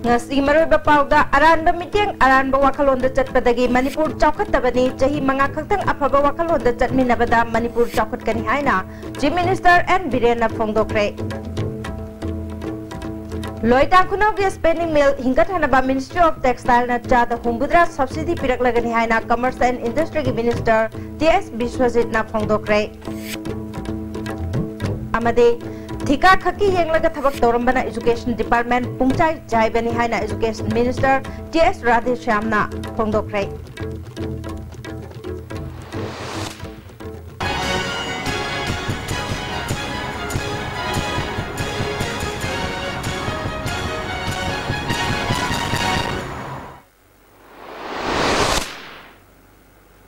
ngasi maroiba pauda aranba miteng aranba wakalonda chatpadagi Manipur chaukat-tabani chahi manga khaktang afaba wakalonda chatminabada Manipur chaukat-kani haina Chief Minister N. Birena phongdokre. Loitang Khunawgi spinning mill hingathanaba Ministry of Textiles na chada humbudra subsidy piraklagani haina Commerce and Industry Minister T.S. Biswajit na phongdokre. Amade Thika khaki yenglaga thabak torambana Education Department pungchai jaibani haina Education Minister T.S. Radheshyam na phongdokre.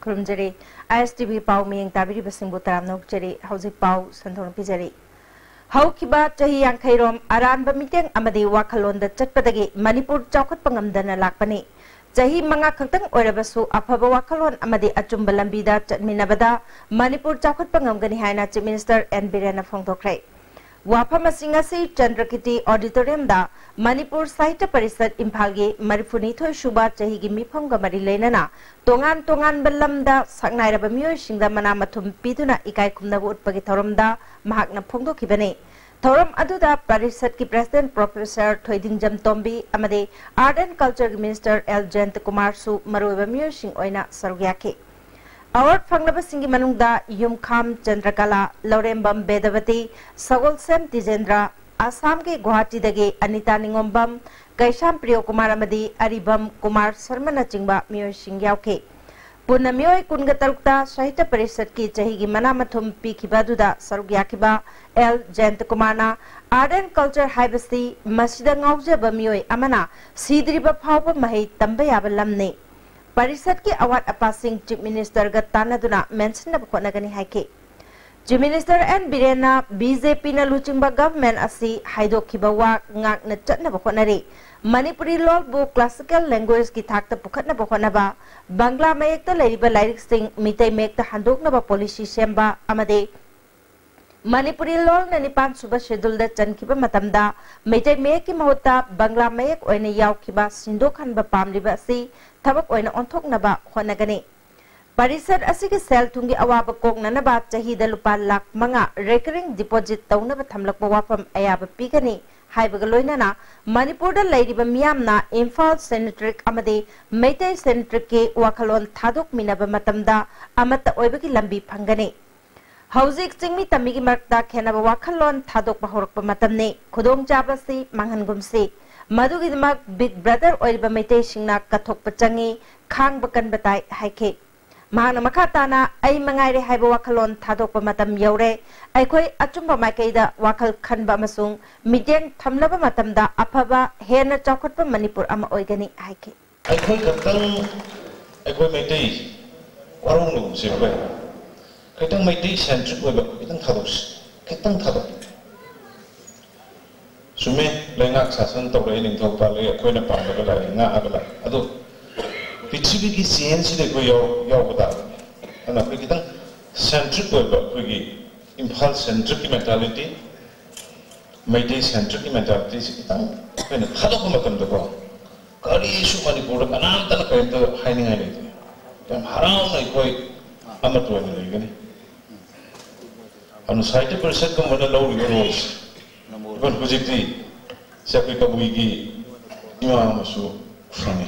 Kurumjari ISTV pau miyeng tabiri basingbu taram nokjari hauzik pau santhong pijari. Haukiba chahi yankairom aranba miteng amadi wakalonda chatpadagi Manipur chaukat pangamdana lakpani. Chahi manga khaktang oirabasu afaba wakalon amadi achumba lambida chatminabada Manipur chaukat pangamgani haina Chief Minister N. Birena phongdokre. Wafam asingasi Chandrakiti Auditorium da Manipur Sahitya Parishad Imphalgi Marifuni-thoi suba chahigi mifamga mari leinana tongan balamda saknairaba miyoisingda mana mathum piduna ikai khumnabu utpagi thoramda mahakna phongdokhibani. Thoram aduda Parishad ki President Professor Thoidingjam Tombi amade Art and Culture Minister L. Jayant Kumar su maroiba miyoising oina sarugyaki. Award fanglaba singi manungda Yumkham Chandrakala Laurembam Bedavati Sagol Sem Tijendra Assam ke Guwahati dagi Anita Ningombam Kaisham Priyo Kumar amadi Aribam Kumar Sharma na chingba miyoy sing yauke. Punna miyoy kunga tarukta Sahitya Parishad ki chahigi manamathum pikibaduda sarugyakiba L. Jayant Kumar na Art and Culture haibasi masida ngaujaba miyoy amana sidriba phawba mahai tamba yaba lamne. Parishad ki award apasing Chief Minister Gatanaduna mention na bukonagani haike. Chief Minister N. Birena BJP na luchingba government asi haidokibawa ngak na chat na bukonari. Manipuri law bu classical language ki thakta pukhat na bukonaba. Bangla mayekta lairiba lyric sing mitay mayekta handok na ba policy semba amade. Manipuri law na nipan suba schedule da chankiba matamda mitay mayek ki mahota Bangla mayek oina yaukiba sindokhan ba pamliba asi thabak oina onthok naba honagani. Parishad asigi sel thungi awaba kokna naba chahida lupa lakh manga recurring deposit taunaba thamlakba wafam ayaba pigani haibaga loinana Manipur da lairiba miyamna Imphal Centric amade Meitei Centric ke wakalon thadok minaba matamda amata oibagi lambi phangani. Hauzik chingmi tamigi markta khenaba wakalon thadok bahorakpa matamne khudong chabasi manghangumsi Madugidamak Big Brother oiriba Meitei singna kathokpa changi khangba kanbatai haike. Mahana makatana ay mangaire haiba wakalon thadokpa matam yaure aikoi achumba maikaida wakal khanba amasung mideng thamlaba matamda afaba hena chawkhatpa Manipur ama oigani haike. Aikoi katang aikoi Meitei warung nung sibwe. Kaitang Meitei centric oiba kitang thadok. Sume lengak sasan tawrai ning thokpa le akoi na pangba la nga agala adu pichibi ki science de ko yaw bata ana ko kitang centric oiba ko gi Imphal centric mentality Meitei centric mentality kitang ko na thadok matam da ko kari su Manipur kanam tan ko to haining hai le tam harau nai koi amato ni gani anu Sahitya Parishad ko mana lauri roles Bukan hujikti siapa kabuigi imam masu frame.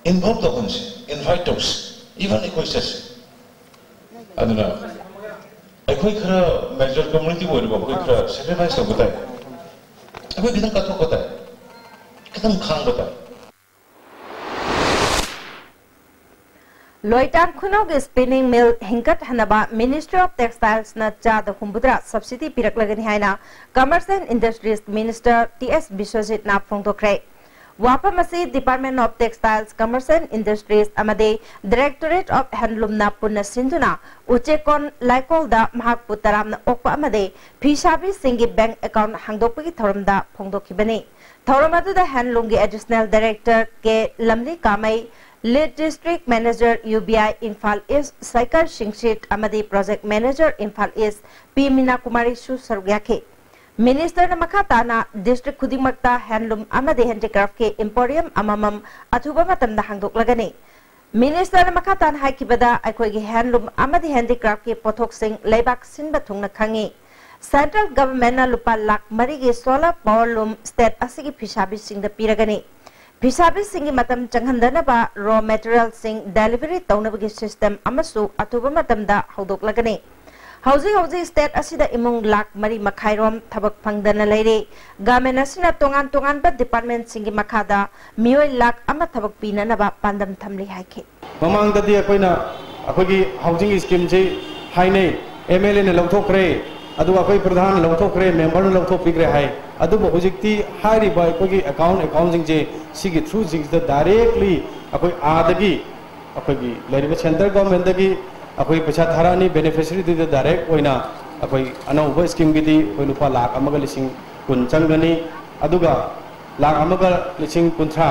Involve the ones, invite us, even equals. Aduna, aku kira major community boleh bawa, aku kira sacrifice tak betul. Aku kita katok betul, kita khang betul. Loitang Khunawgi spinning mill hinkat hanaba Ministry of Textiles na chada humbudra subsidy piraklagani haina Commerce and Industries Minister T.S. Biswajit na phongdokre. Wapamasi Department of Textiles, Commerce and Industries amade Directorate of Handloom na punna sinduna uchekon laikol da mahakpu taram na okpa amade Pishabi Singi bank account hangdokpagi thoramda phongdokhibani. Thoramadu da Handloom gi Additional Director ke Lamli Kamai Lead District Manager UBI Imphal East Saikar Shingshit amadi Project Manager Imphal East P. Mina Kumari Su Sarugyake. Minister मखा ताना district खुदिमक्ता handloom अमदे handicraft के emporium अममम अथुबा मतमदा हांगदोक्लगनी minister मखा ताना हाइकिबदा अखोइगी हैंडलूम अमदे हैंडीक्राफ्ट के पोथोक्सिंग लेबाक सिनबा थुंगना खंगी सेंट्रल गवर्नमेंट ना लुपा लाख मरीगे सोलर पावर लूम स्टेट असिगी फिसाबी सिंग द पिरगनी फिसाबी सिंगी मतम चंगहंदनबा रॉ मटेरियल सिंग डिलीवरी तौनबगी सिस्टम अमसु अथुबा मतमदा हौदोक्लगनी हौजी हौजी स्टेट असिदा इमुंग लाख मरी मखाइरोम थबक फंगदना लेरे गवर्नमेंट असिना तोंगान तोंगान बा डिपार्टमेंट सिंगी मखादा मियोय लाख अमा थबक पिननबा पांदम थमली हाइखे ममांगददी अखोइना अखोइगी हाउसिंग स्कीम जे हाइने एमएलए ने लौथोखरे अदु अखोइ प्रधान लौथोखरे मेंबर ने लौथोपिग्रे हाइ अदु बहुजिक्ति हाइरिबा अखोइगी अकाउंट सिंग जे सिगी थ्रू सिंग द डायरेक्टली अखोइ आदगी अखोइगी लेरिबा सेंट्रल गवर्नमेंट दगी अखोई पैसा थारानी बेनिफिशियरी दी डायरेक्ट होइना अखोई अनौबा स्कीम गिदी अखोई लुपा लाख अमगा लिसिंग कुन चंगनी अदुगा लाख अमगा लिसिंग कुंथ्रा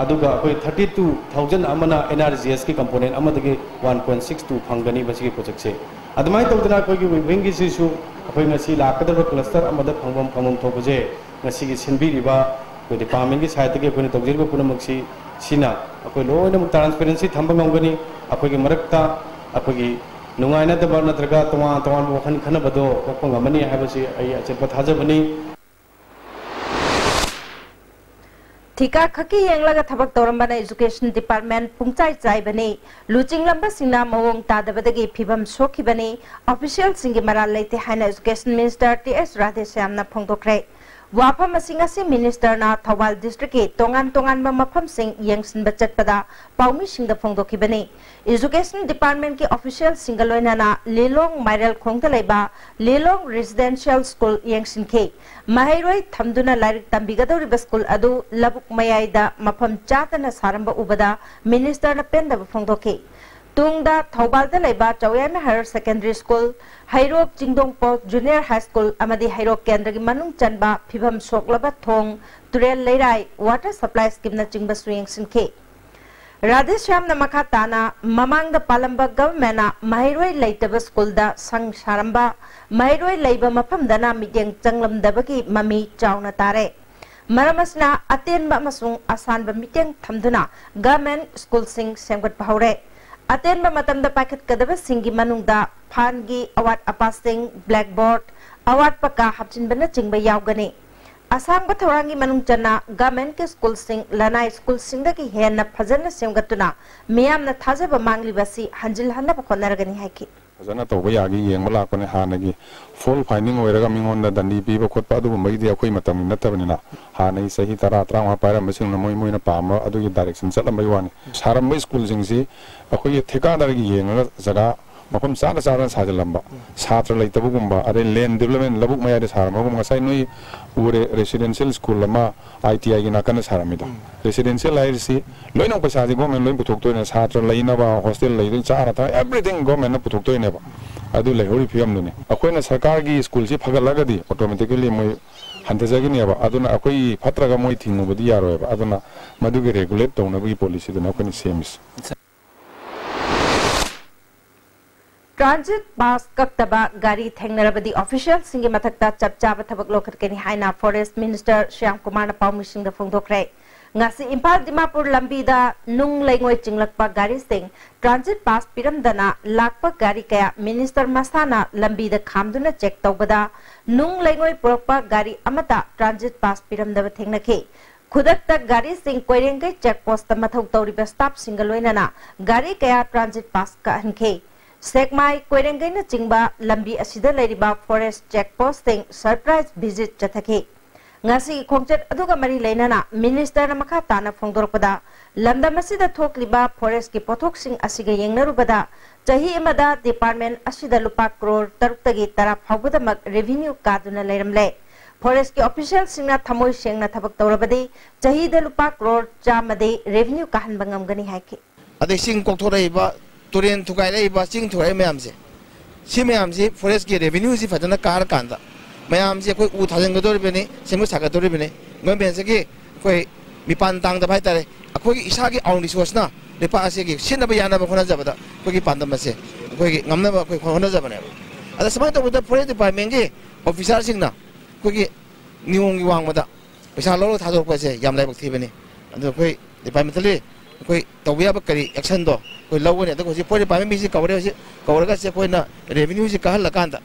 अदुगा अखोई 32,000 अमना एनआरजीएस की कंपोनेंट अमदगी 1.62 फंगनी बसिगी प्रोजेक्ट से अदमाय तौदना अखोई विंग की सिसु अखोई ngasi लाकदब क्लस्टर अमदा फंगबम फंगम थोबजे ngasi की सिनबिरिबा अखोई डिपार्टमेंट की सहायता के अखोई तौजिरबा पुनमक्सी सिना अखोई लोइना ट्रांसपेरेंसी थंबा ngomgani अखोई की मरकता अखोगी नुंगाइना दबा नत्रगा तोंगा तोंगा वखन खनबदो कोंगमनी हाबसी आई अचेप थाजबनी ठिका खकी येंगलागा थबक तौरंबना एजुकेशन डिपार्टमेंट पुंगचाई चाइबनी लुचिंग लंबा सिंगना मवोंग तादबदगी फिबम सोखिबनी ऑफिशियल सिंगी मराल लेते हाइना एजुकेशन मिनिस्टर टीएस राधेश्यामना फोंदोखरे वाफम असिंगासी मिनिस्टर ना थौबाल डिस्ट्रिक्ट के तोंगान तोंगान मफम सिंग यंगसिन बचतपदा पाउमी सिंग द फोंदोखिबनी एजुकेशन डिपार्टमेंट के ऑफिशियल सिंगलोइना लेलोंग माइरल खोंगदा लेबा लेलोंग रेजिडेंशियल स्कूल यंगसिन के महैरोय थमदुना लाइरिक तंबिगदौरिबा स्कूल अदु लबुक मयाइदा मफम चातना सारंबा उबदा मिनिस्टर ना पेंदब फोंदोखे तुंगदा थौबालदा लेबा चौयामा हायर सेकेंडरी स्कूल हैरोक चिंगदोंग पोस्ट जूनियर हाई स्कूल अमदी हैरोक केंद्र की मनुंग चनबा फिबम सोकलबा थोंग तुरेल लेराई वाटर सप्लाई स्कीम ना चिंगबा सुयंग सिनखे राधेश्याम ना मखा ताना ममांग दा पालंबा गवर्नमेंट महैरोय लेतबा स्कूल दा संग सारंबा महैरोय लेबा मफम दना मिटेंग चंगलम दबगी ममी चावना तारे मरमसना अतेनबा अमसुंग आसानबा मिटेंग थमदुना गवर्नमेंट स्कूल सिंग सेमगत हौरे अतेनबा मतमदा पाखत कदबा सिंगी मनुंगदा फानगी अवार्ड अपासिंग ब्लैक बोर्ड अवार्ड पक्का हपचिनबना चिंगबा यावगनी असांग थौरांगी मनुंग चना गवर्नमेंट के स्कूल सिंग लनाई स्कूल सिंग की हेन फजन सेमगतुना मियामना थाजबा मांगलिबसी हंजिल हन्नबा खोनरगनी हाइकी फजना तौबा यागी येंगबा लाकने हानगी फुल फाइनिंग ओइरगा मिंगोंदा दंडी पीबा खोटपा अदुगुंबैदि अखोई मतम नत्तबनिना हानै सही 10-13 पाइरमबसिंग मोइ मोइना पाम अदुगी डायरेक्शन चलमबै वानी सारमबै स्कूल सिंगसी अखोई ठेकादारगी येंगगा जगा मफम चाना चाना साजलंबा छात्र लैतबगुंबा अरे लैंड डेवलपमेंट लबुक मयादे सारमगुम गसाई नोई उरे रेसिडेंशियल स्कूल लमा आईटीआई की नाकन सारमिदा रेसिडेंशियल लाइरसी लोइना पैसादि गवर्नमेंट लोइन पुथोक्तोइना छात्र लैनबा हॉस्टल लैदि चारा था एवरीथिंग गवर्नमेंट ना पुथोक्तोइनेबा अदु लैहोरि फियमनुने अखोइना सरकार की स्कूल से फगलगदी ऑटोमेटिकली मोइ हंतजगिनेबा अदुना अखोइ फत्रगा मोइ थिंगुबदि यारोयबा अदुना मदुगे रेगुलेट तौनबगी पॉलिसी दुना अखोइना सेमिस ट्रांजिट पास कक्तबा गाड़ी थेंगनरबदी ऑफिशियल सिंगे मथक्ता चपचाब थबक लोखतकेनी हाइना फॉरेस्ट मिनिस्टर श्याम कुमार पाउमी सिंग फोंदोखरे ngasi Impal Dimapur lambida nung lengoi chinglakpa gari sing transit pass piramdana lakpa gari kaya minister masana lambida khamduna check tawbada nung lengoi porokpa gari amata transit pass piramdaba thengnakhe khudakta gari sing koirengai check post mathau tawriba staff singaloinana gari kaya transit pass ka hanke sekmai koirengai na chingba lambi asida leiriba forest check posting surprise visit chathake ngasi khongchet aduga mari leinana minister na makha tana phongdorpada lamdam asida thokliba forest ki pothok sing asiga yengnarubada chahi amada department asida lupa crore tarutagi tara phawbadamak revenue kaduna leiramle forest ki official singna thamoi sengna thabak tawrabadi chahi da lupa crore chamade revenue kahan bangamgani haiki ade sing kokthoraiba turen thukairaiba sing thorai mayamse si mayamse forest ki revenue si fajana kar kanda ma'am से कोई उठाजंगदोरिबने सेमु सागदोरिबने government के कोई मिपान तांग दबाई तारे अखोई इसा के आउन रिसोर्स ना लेपा से के सिनब याना बखना जबदा कोई पांदम से कोई गमना कोई खोना जबने अदा समय तो फॉरेस्ट डिपार्टमेंट के ऑफिसर सिंगना कोई नियम की वांग मदा पैसा लो थादो पैसे याम लाइक थी बने अदो कोई डिपार्टमेंटली कोई तविया बकरी एक्शन दो कोई लोगों ने तो कोई पूरे डिपार्टमेंट में से कवर का से कोई ना रेवेन्यू से कहा लगांदा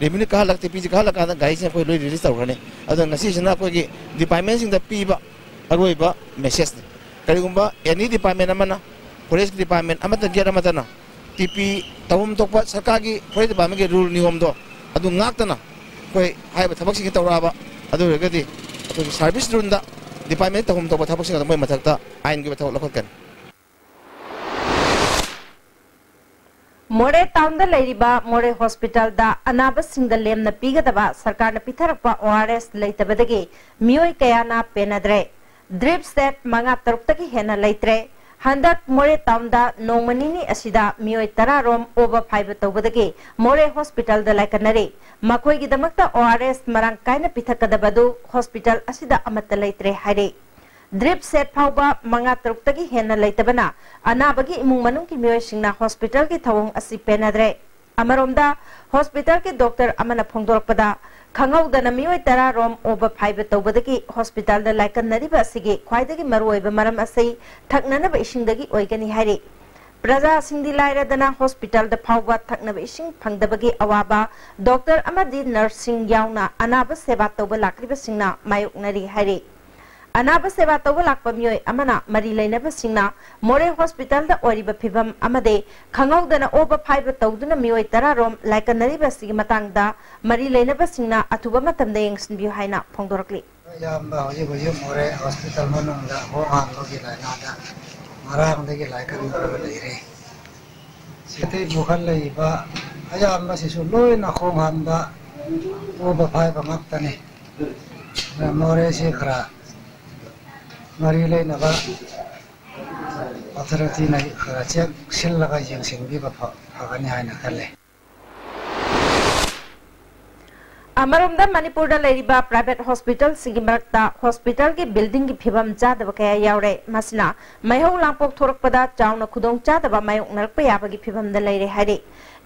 रेवेन्यू कहा लगते पीछे कहा लगांदा गाइड से कोई लोग रिलीज तौर ने अदो नसी से ना कोई डिपार्टमेंट सिंह द पीबा अरोइबा मैसेज ने करीगुंबा एनी डिपार्टमेंट अमना फॉरेस्ट डिपार्टमेंट अमत गेट अमतना टीपी तवम तोपा सरकार की फॉरेस्ट डिपार्टमेंट के रूल नियम दो अदो ngakतना कोई हाइब थबक सिंह तौराबा अदो रेगदी तो सर्विस रूम दा डिपार्टमेंट तवम तोपा थबक सिंह मोय मथकता आइन के बथौ लखकन मोरे टाउन दा लेरिबा मोरे हॉस्पिटल दा अनाब सिंह दा लेमना पीगदबा सरकार ने पिथरकपा ORS लेतबदगी मियोय कयाना पेनद्रे ड्रिप सेट मंगा तरुक्तगी हेना लेत्रे हंदक मोरे टाउन दा नोमनिनी असिदा मियोय 10 रोम ओवर 5 तौबदगी मोरे हॉस्पिटल दा लाइकनरे मखोयगी दमकता ORS मरंग कायना पिथकदबदु हॉस्पिटल असिदा अमत लेत्रे हाइरे ड्रिप सेट फाउबा मंगा तरुक्तगी हेना लेतबना अनाबगी इमुंग मनुंग की मियोय सिंगना हॉस्पिटल की थवंग असि पेनद्रे अमरोमदा हॉस्पिटल के डॉक्टर अमना फोंदोरकपदा खंगौदना मियोय 10 रोम ओवर 5 तौबदगी हॉस्पिटल दा लाइकनरिबा सिगे ख्वाइदगी मरुओइबा मरम असै थकननबा इसिंगदगी ओइगनी हाइरे प्रजा सिंगदी लाइरदना हॉस्पिटल दा फाउबा थकनबा इसिंग फंगदबगी अवाबा डॉक्टर अमदी नर्सिंग याउना अनाब सेवा तौबा लाक्रिबा सिंगना मायोकनरी हाइरे अनाब सेवा तौबा लाक्पा मियोय अमना मरी लेनबा सिंगना मोरे हॉस्पिटल दा ओरिबा फिबम अमदे खंगौदना ओवर 5 तौदुना मियोय 10 रोम लाइकनरिबा सिगी मतंगदा मरी लेनबा सिंगना अथुबा मतमदा यंगसिनबियु हाइना फोंदोरकली यामबा होजे मोरे हॉस्पिटल मनंगदा होहान लोगी लाइनादा मरांगदगी लाइकनरिबा लेरे सिते बुखन लेबा अयामबा सिसु लोइना खोंहानबा ओवर 5 ngaktani मोरे से खरा मरी लेनबा अथॉरिटी ने चेक सिलगा यंगसिनबिबा फगनी हाइना खले अमरोमदा मणिपुर दा लेरिबा प्राइवेट हॉस्पिटल सिंगी मरक्ता हॉस्पिटल की बिल्डिंग की फिबम चादब कया यावरे मसिना मैहौ लांपोक थोरकपदा चाउना खुदोंग चादबा मायोक नरकपा याबगी फिबम दा लेरे हाइरे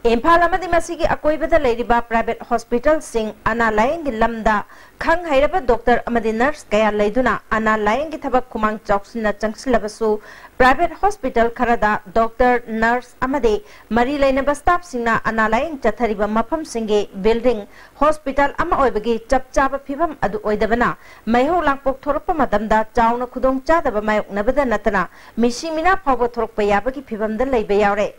इम्फाल अमदी मसीगी अकोइबदा लेरिबा प्राइवेट हॉस्पिटल सिंग अना लायंगी लमदा खंग हैरबा डॉक्टर अमदी नर्स कया लेदुना अना लायंगी थबक खुमांग चौक्सिना चंगसिलबसु प्राइवेट हॉस्पिटल खरदा डॉक्टर नर्स अमदी मरी लेनबा स्टाफ सिंगना अना लायंग चथरिबा मफम सिंगे बिल्डिंग हॉस्पिटल अमा ओइबगी चपचाबा फिबम अदु ओइदबना मैहौ लांपोक थोरकपा मतमदा चाउना खुदोंग चादबा मायोकनबदा नतना मिसी मिना फावबा थोरकपा याबगी फिबमदा लेबा यावरे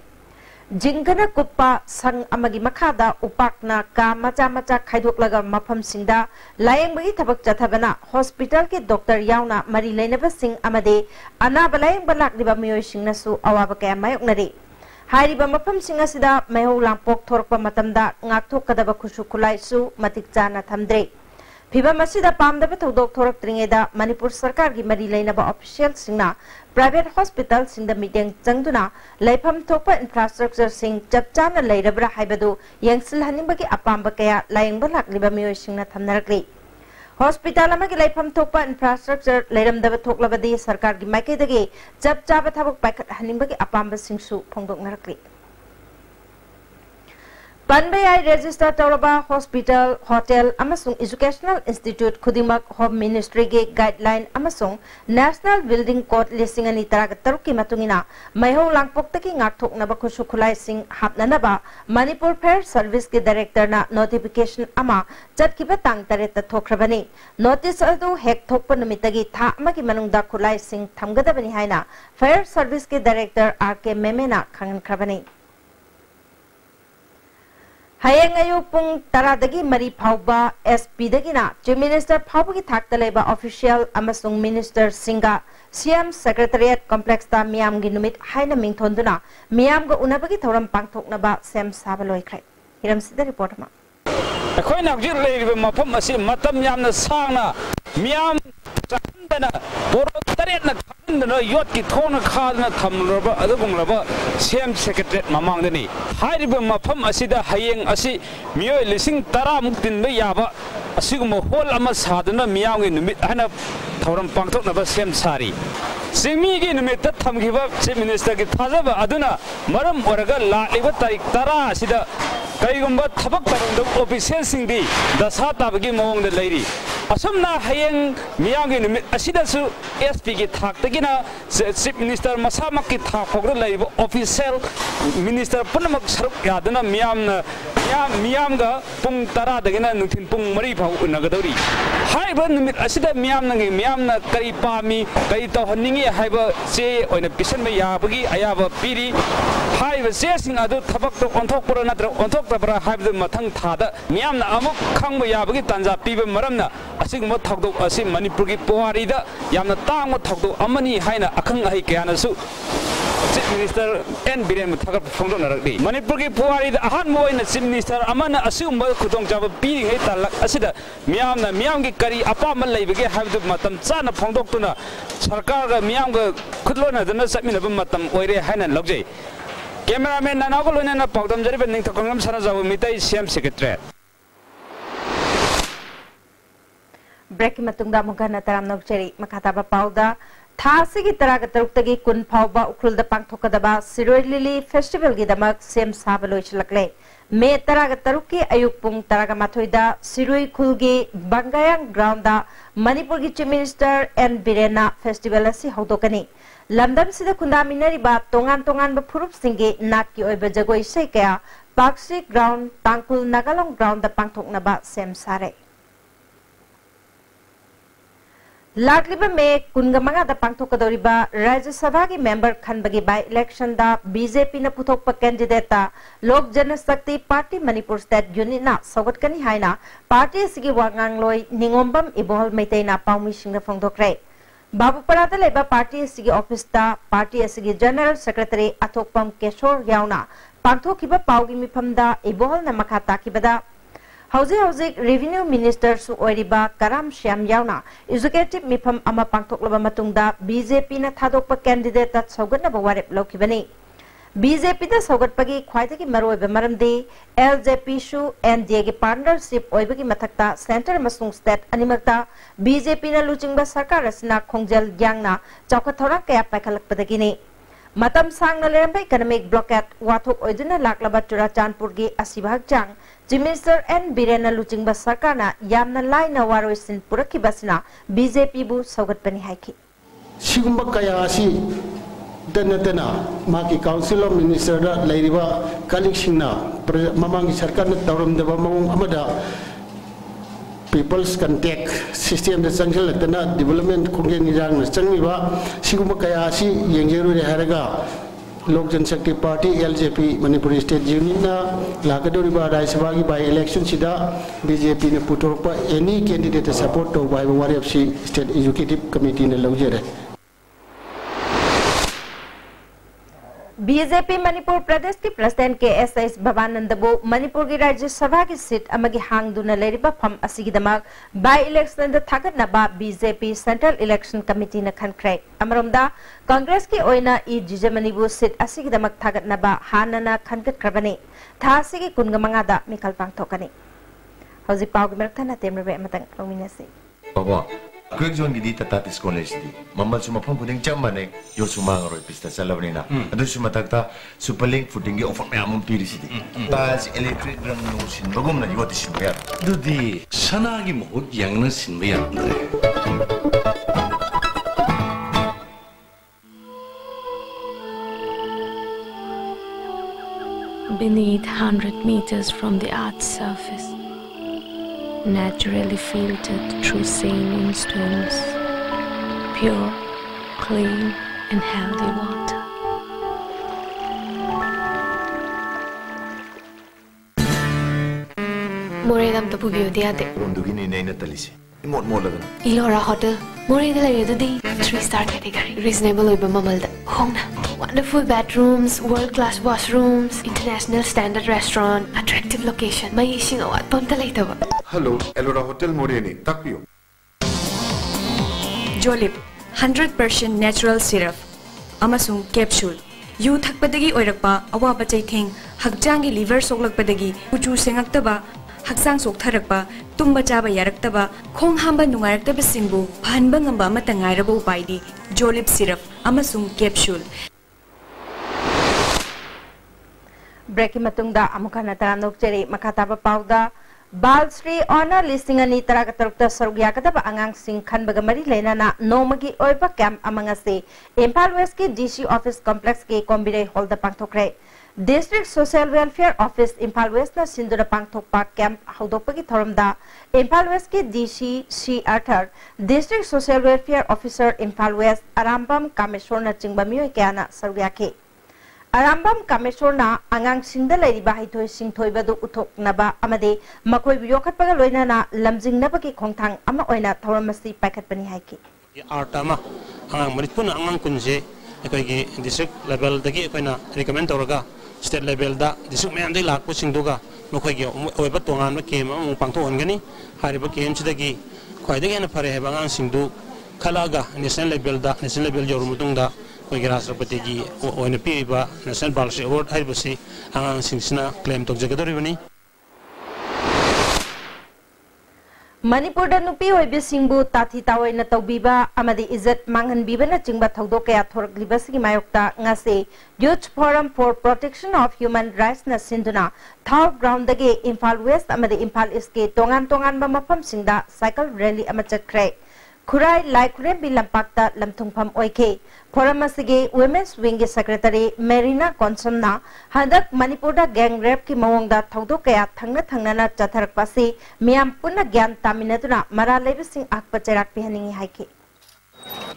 जिंगना कुप्पा संग अमगी मखादा उपाकना का मचा मचा खाइदोकलगा मफम सिंगदा लायंगबगी थबक चथबना हॉस्पिटल के डॉक्टर याउना मरी लेनबा सिंग अमदे अनाबा लायंगबा लाक्लिबा मियोय सिंगनासु अवाबा कया मायोकनरे हाइरिबा मफम सिंग असिदा मैहौ लांपोक थोरकपा मतमदा ngakthokadaba खुसु खुलाइसु मतिक चाना थमद्रे फिबम असिदा पामदबा थौदोक थोरक्त्रिङेदा मणिपुर सरकार की मरी लेनबा ऑफिशियल सिंगना प्राइवेट हॉस्पिटल सिंग दा मीटिंग चंगदुना लाइफम थोपा इंफ्रास्ट्रक्चर सिंग चपचाना लेरबरा हाइबदु यंगसिलहनिबगी अपाम्बा कया लायंगबा लाक्लिबा मियोय सिंगना थमनरकली हॉस्पिटल अमगी लाइफम थोपा इंफ्रास्ट्रक्चर लेरमदबा थोकलबदी सरकार की माइकेदगी चपचाबा थबक पाइखतहनिबगी अपाम्बा सिंगसु फोंदोकनरकली पनबयाई रजिस्टर तौरबा हॉस्पिटल होटल अमसुंग एजुकेशनल इंस्टीट्यूट खुदिमक होम मिनिस्ट्री के गाइडलाइन अमसुंग नेशनल बिल्डिंग कोड लिसिंग अनि तरुक की मतुंगिना मैहौ लांगपोक्तकी ngakthoknaba खुसु खुलाई सिंग हापननबा मणिपुर फेयर सर्विस के डायरेक्टर ना नोटिफिकेशन अमा चटकिबा तांग तरेत थोख्रबनी नोटिस अदु हेक थोकप नुमितगी था अमगी मनुंगदा खुलाई सिंग थमगदबनी हाइना फेयर सर्विस के डायरेक्टर आर.के. मेमेना खंगनख्रबनी हयेंग अयु पुंग 10 दगी मरी फाउबा एसपी दगिना चीफ मिनिस्टर फाउबगी थाकता लेबा ऑफिशियल अमसुंग मिनिस्टर सिंगा सीएम सेक्रेटरिएट कॉम्प्लेक्स ता मियामगी नुमित हाइना मिंगथोंदुना मियामगा उनबगी थौरम पांगथोकनबा सेम साबा लोइख्रे हिरमसिदा रिपोर्ट मा अखोइना हजिर लेरिबा मफम असि मतम यामना सांगना मियाम चांदना बोरो तरेना खांदना योट की थोना खादना थमरबा अदुगुंगलबा सीएम सेक्रेटरिएट ममांगदनी हाइरिबा मफम असिदा हयेंग असि मियोय लिसिंग 10 मुक तिनबा याबा असिगुम होल अमा सादना मियामगे नुमित हना थौरम पांगथोकनबा सेम सारी सिंगमीगी नुमित थमगिबा चीफ मिनिस्टर की थाजबा अदुना मरम ओरगा लालिबा तारीख 10 असिदा कईगुंबा थबक तरंग ऑफिशियल सिंदी दशा ताबगी मौंग लेरी असमना हयेंग मियांगी निमित असिदसु एसपी की थाक्तगिना चीफ मिनिस्टर मसामक की थाक्फोग लेरिबो ऑफिशियल मिनिस्टर पुनमक सरुक यादना मियामगा पुंग तरा दगिना नुथिन पुंग मरी फाउ उनगदौरी हाइबा निमित असिदा मियामना करी पामी कई तौहनिंगी हाइबा से ओइना पिसन याबगी अयाबा पीरी हाइबा से सिंग अदु थबक तो ऑन्थोकपुर नत्र ऑन्थोकतबरा हाइबा मथंग थादा मियामना अमुक खंगबा याबगी तंजा पीबा मरमना असिगुम्बा थौदोक असि मणिपुर की पुवारीदा यामना तांगबा थौदोक अमनी हाइना अखंग अहि कयानसु चीफ मिनिस्टर एन बीरेन थगत फोंदोनरगदी मणिपुर की पुवारीदा अहान मोइना चीफ मिनिस्टर अमना असिगुम्बा खुदोंग जाबा पीरिङै तालक असिदा मियामगी करी अपामन लैबगे हाइबदु मतम चाना फोंदोक्तुना सरकारगा मियामगा खुदलोनदना चटमिनबा मतम ओइरे हाइना लौजै कैमरामैन नानागो लोइना पाउदम जरिबे निंगथखंगम सनाजाबो मितै सीएम सेक्रेटरी ब्रेक मतुंगदा मुगना तराम नोकचरी मखाताबा पाउदा थासी की तराग तरुक्तगी कुन फाउबा उखरुलदा पांगथोकदबा सिरोय लिली फेस्टिवल की दमक सेम साब लोइचलकले मे तराग तरुक की अयुक पुंग तराग माथोइदा सिरोय खुलगी बंगायांग ग्राउंडा मणिपुर की चीफ मिनिस्टर एन बीरेना फेस्टिवल असि हौदोकनी लंदम सिदा खुंदामिनरिबा तोंगान फुरुप सिंगे नाट की ओइबा जगोइ इसे कया पाक्सी ग्राउंड तांकुल नागालोंग ग्राउंड पांगथोकनबा सेम सारे लाटलिबा में कुनगमंगा दा पांगथोकदोरिबा राज्य सभा की मेंबर खनबगी बाय इलेक्शन दा बीजेपी न पुथोकपा कैंडिडेट ता लोक Janshakti party Manipur state unit ना सौगतकनी हाइना पार्टी सिगी वांगांगलोय निंगोंबम इबोहल मैतेना पाउमी सिंग फोंदोक्रे बाबूपरादा लेबा पार्टी सिगी ऑफिस ता पार्टी सिगी जनरल सेक्रेटरी अथोकपम केशोर यावना पांगथोकिबा पाउगी मिफमदा इबोहल न मखा ताकिबदा हौजिक रेवेन्यू मिनिस्टर सु ओइरिबा कराम श्याम यावना एजुकेटिव मिफम अमा पांगथोकलबा मतुंगदा बीजेपी न थादोकपा कैंडिडेट ता सौगतनबा वारेप लौकिबनी बीजेपी दा सौगतपगी ख्वाइदगी मरोइबा मरमदे एलजेपी सु एनडीए की पार्टनरशिप ओइबगी मथक्ता सेंटर मसुंग स्टेट अनिमक्ता बीजेपी न लुचिंगबा सरकार असना खोंगजल यांगना चौखत थोरा कया पाइखलकपदगिनी मतम सांगना लेरंबा इकोनॉमिक ब्लॉकेट वाथोक ओइदुना लाकलबा चुराचांदपुर की असिबा हक्चांग चीफ मिनिस्टर एन बीरेन लुचिंगबा सरकारना यामना लाइना वारोइसिन पुरखिबसना बीजेपी बु सौगतपनी हाइखि सिगुम्बा कया असि दनदना माकी काउंसिल ऑफ मिनिस्टर लेरिबा कलिक्सिंगना ममांगी सरकारना तौरमदबा मौंग अमदा पीपल्स कंटेक्ट सिस्टम द संगल तना डेवलपमेंट खुंगे निजांग न चंगीबा सिगुम्बा कया असि येंगजेरुरे हारगा Lok Janshakti Party LJP Manipur state union लाकदोरिबा राज्यसभा की बाय इलेक्शन सिदा बीजेपी ने पुथोरपा एनी कैंडिडेट सपोर्ट तो बाय वारेपसी स्टेट एजुकेटिव कमिटी ने लौजेरे बीजेपी मणिपुर प्रदेश की प्रेसिडेंट के एस भवानंदबो मणिपुर की राज्यसभा की सीट अमगी हांगदुना लेरिबा फम असिगिदमक बाय इलेक्शन द थागतनबा बीजेपी सेंट्रल इलेक्शन कमिटी न खनख्रे अमरोमदा कांग्रेस की ओइना ई जिजमनीबु सीट असिगिदमक थागतनबा हानना खनगतख्रबनी थासिगी कुनगमंगादा मिकल पांगथोकनी हौजि पाउगी मरथना तेमरबे मतंग लोमिनसी बाबा क्विक जोन की टाटा टिस कॉलेज दी मम्मल सु मफम खुदिंग चमने यो सुमांगरोय पिस्ता चलबनीना अदुसु मथक्ता सुपरलिंक फुटिंग की ऑफर मैम पीरिसिदी ताज इलेक्ट्रिक रंग नु सिनबगुमना योति सिनबया दुदी सनागी मोहत यांगना सिनबया Beneath 100 meters from the Earth's surface, naturally filtered through saline stones, pure, clean and healthy water. Moredam to pubiyo diate. Rondugini naina talisi. Imot molagana. Ilora Hotel. Moreda layududi 3-star category. Reasonable oiba mamalda. Hongna. Wonderful bedrooms, world-class washrooms, international standard restaurant, attractive location. May ising awat pamta laitaba. Hello, Elora Hotel Moreni. Takpiyo. Jolip 100% natural syrup. Amasung capsule. You thakpadagi oirakpa awaba chaitheng hakjangi liver soklakpadagi uchu sengaktaba haksang soktharakpa tumba chaba yaraktaba khong hamba nungaraktaba singbu phanba ngamba amata ngairabo upaidi Jolip syrup amasung capsule. Break मतुंगदा अमुखना तराम नोकचेरी मखाताबा पाउदा Balshree honour listing अनि तराग तरुक्ता सरुगिया कदब अंगांग सिंह खनबग मरी लेना नोमगी ओइबा कैंप अमंगसे इम्फाल वेस्ट के डीसी ऑफिस कॉम्प्लेक्स के कॉम्बिरे हॉल द पांगथोक्रे district social welfare office Imphal west न सिंधुरा पांगथोकपा कैंप हौदोकपगी थोरमदा इम्फाल वेस्ट के डीसी सी आर्थर district social welfare officer Imphal west Arambam Kameshwar न चिंगबा मियोय कयाना सरुगियाखे आरामबम कामेश्वरना आंगांग सिंगदा लैरिबा हाइथोय सिंथोयबदु उथोकनबा अमदे मखोय योखतपगा लोइनाना लमजिंगनबगी खोंथांग अमा ओइना थौरमसी पाइखतपनि हाइकी आर्टमा आंगांग मनिपुर आंगांग कुनजे अखोयगी डिस्ट्रिक्ट लेवल दगी अखोयना रिकमेंड तौरगा स्टेट लेवल दा डिस्ट्रिक्ट मयाम दे लाखपु सिंगदुगा मखोयगी ओइबा तोंगान केम अमु पांथोहनगनी हारिबा केम सिदगी ख्वाइदगी हेना फरे हेबा आंगांग सिंगदु खलागा नेशनल लेवल योरुमुतुंगदा कोई राष्ट्रपति की ओने पीबा नेशनल बालश्री अवार्ड हाइबसी आंगांग सिंगसिना क्लेम तौजगदोरिबनी मणिपुर दा नुपी ओइबे सिंगबु ताथी तावैना तौबीबा अमदि इज्जत मांगहनबीबना चिंगबा थौदो कया थोरकलिबसिगी मायोक्ता ngase youth forum for protection of human rights न सिंधुना थाउ ग्राउंड दगे इम्फाल वेस्ट अमदि इम्फाल ईस्ट के तोंगान तोंगान मफम सिंगदा साइकिल रैली अमा चक्रे खुराई लाइकुरेम बि लंपाक्ता लमथुंगफम ओइखे फोरम असिगे वुमेन्स विंग के सेक्रेटरी मेरिना कॉन्समना हदक मणिपुर दा गैंग रेप की मवंगदा थौदो कया थंगना चथरकपासी मियाम पुन्ना ज्ञान तामिनदुना मरा लेबिसिंग आकपा चेराक पिहनिंगी हाइखे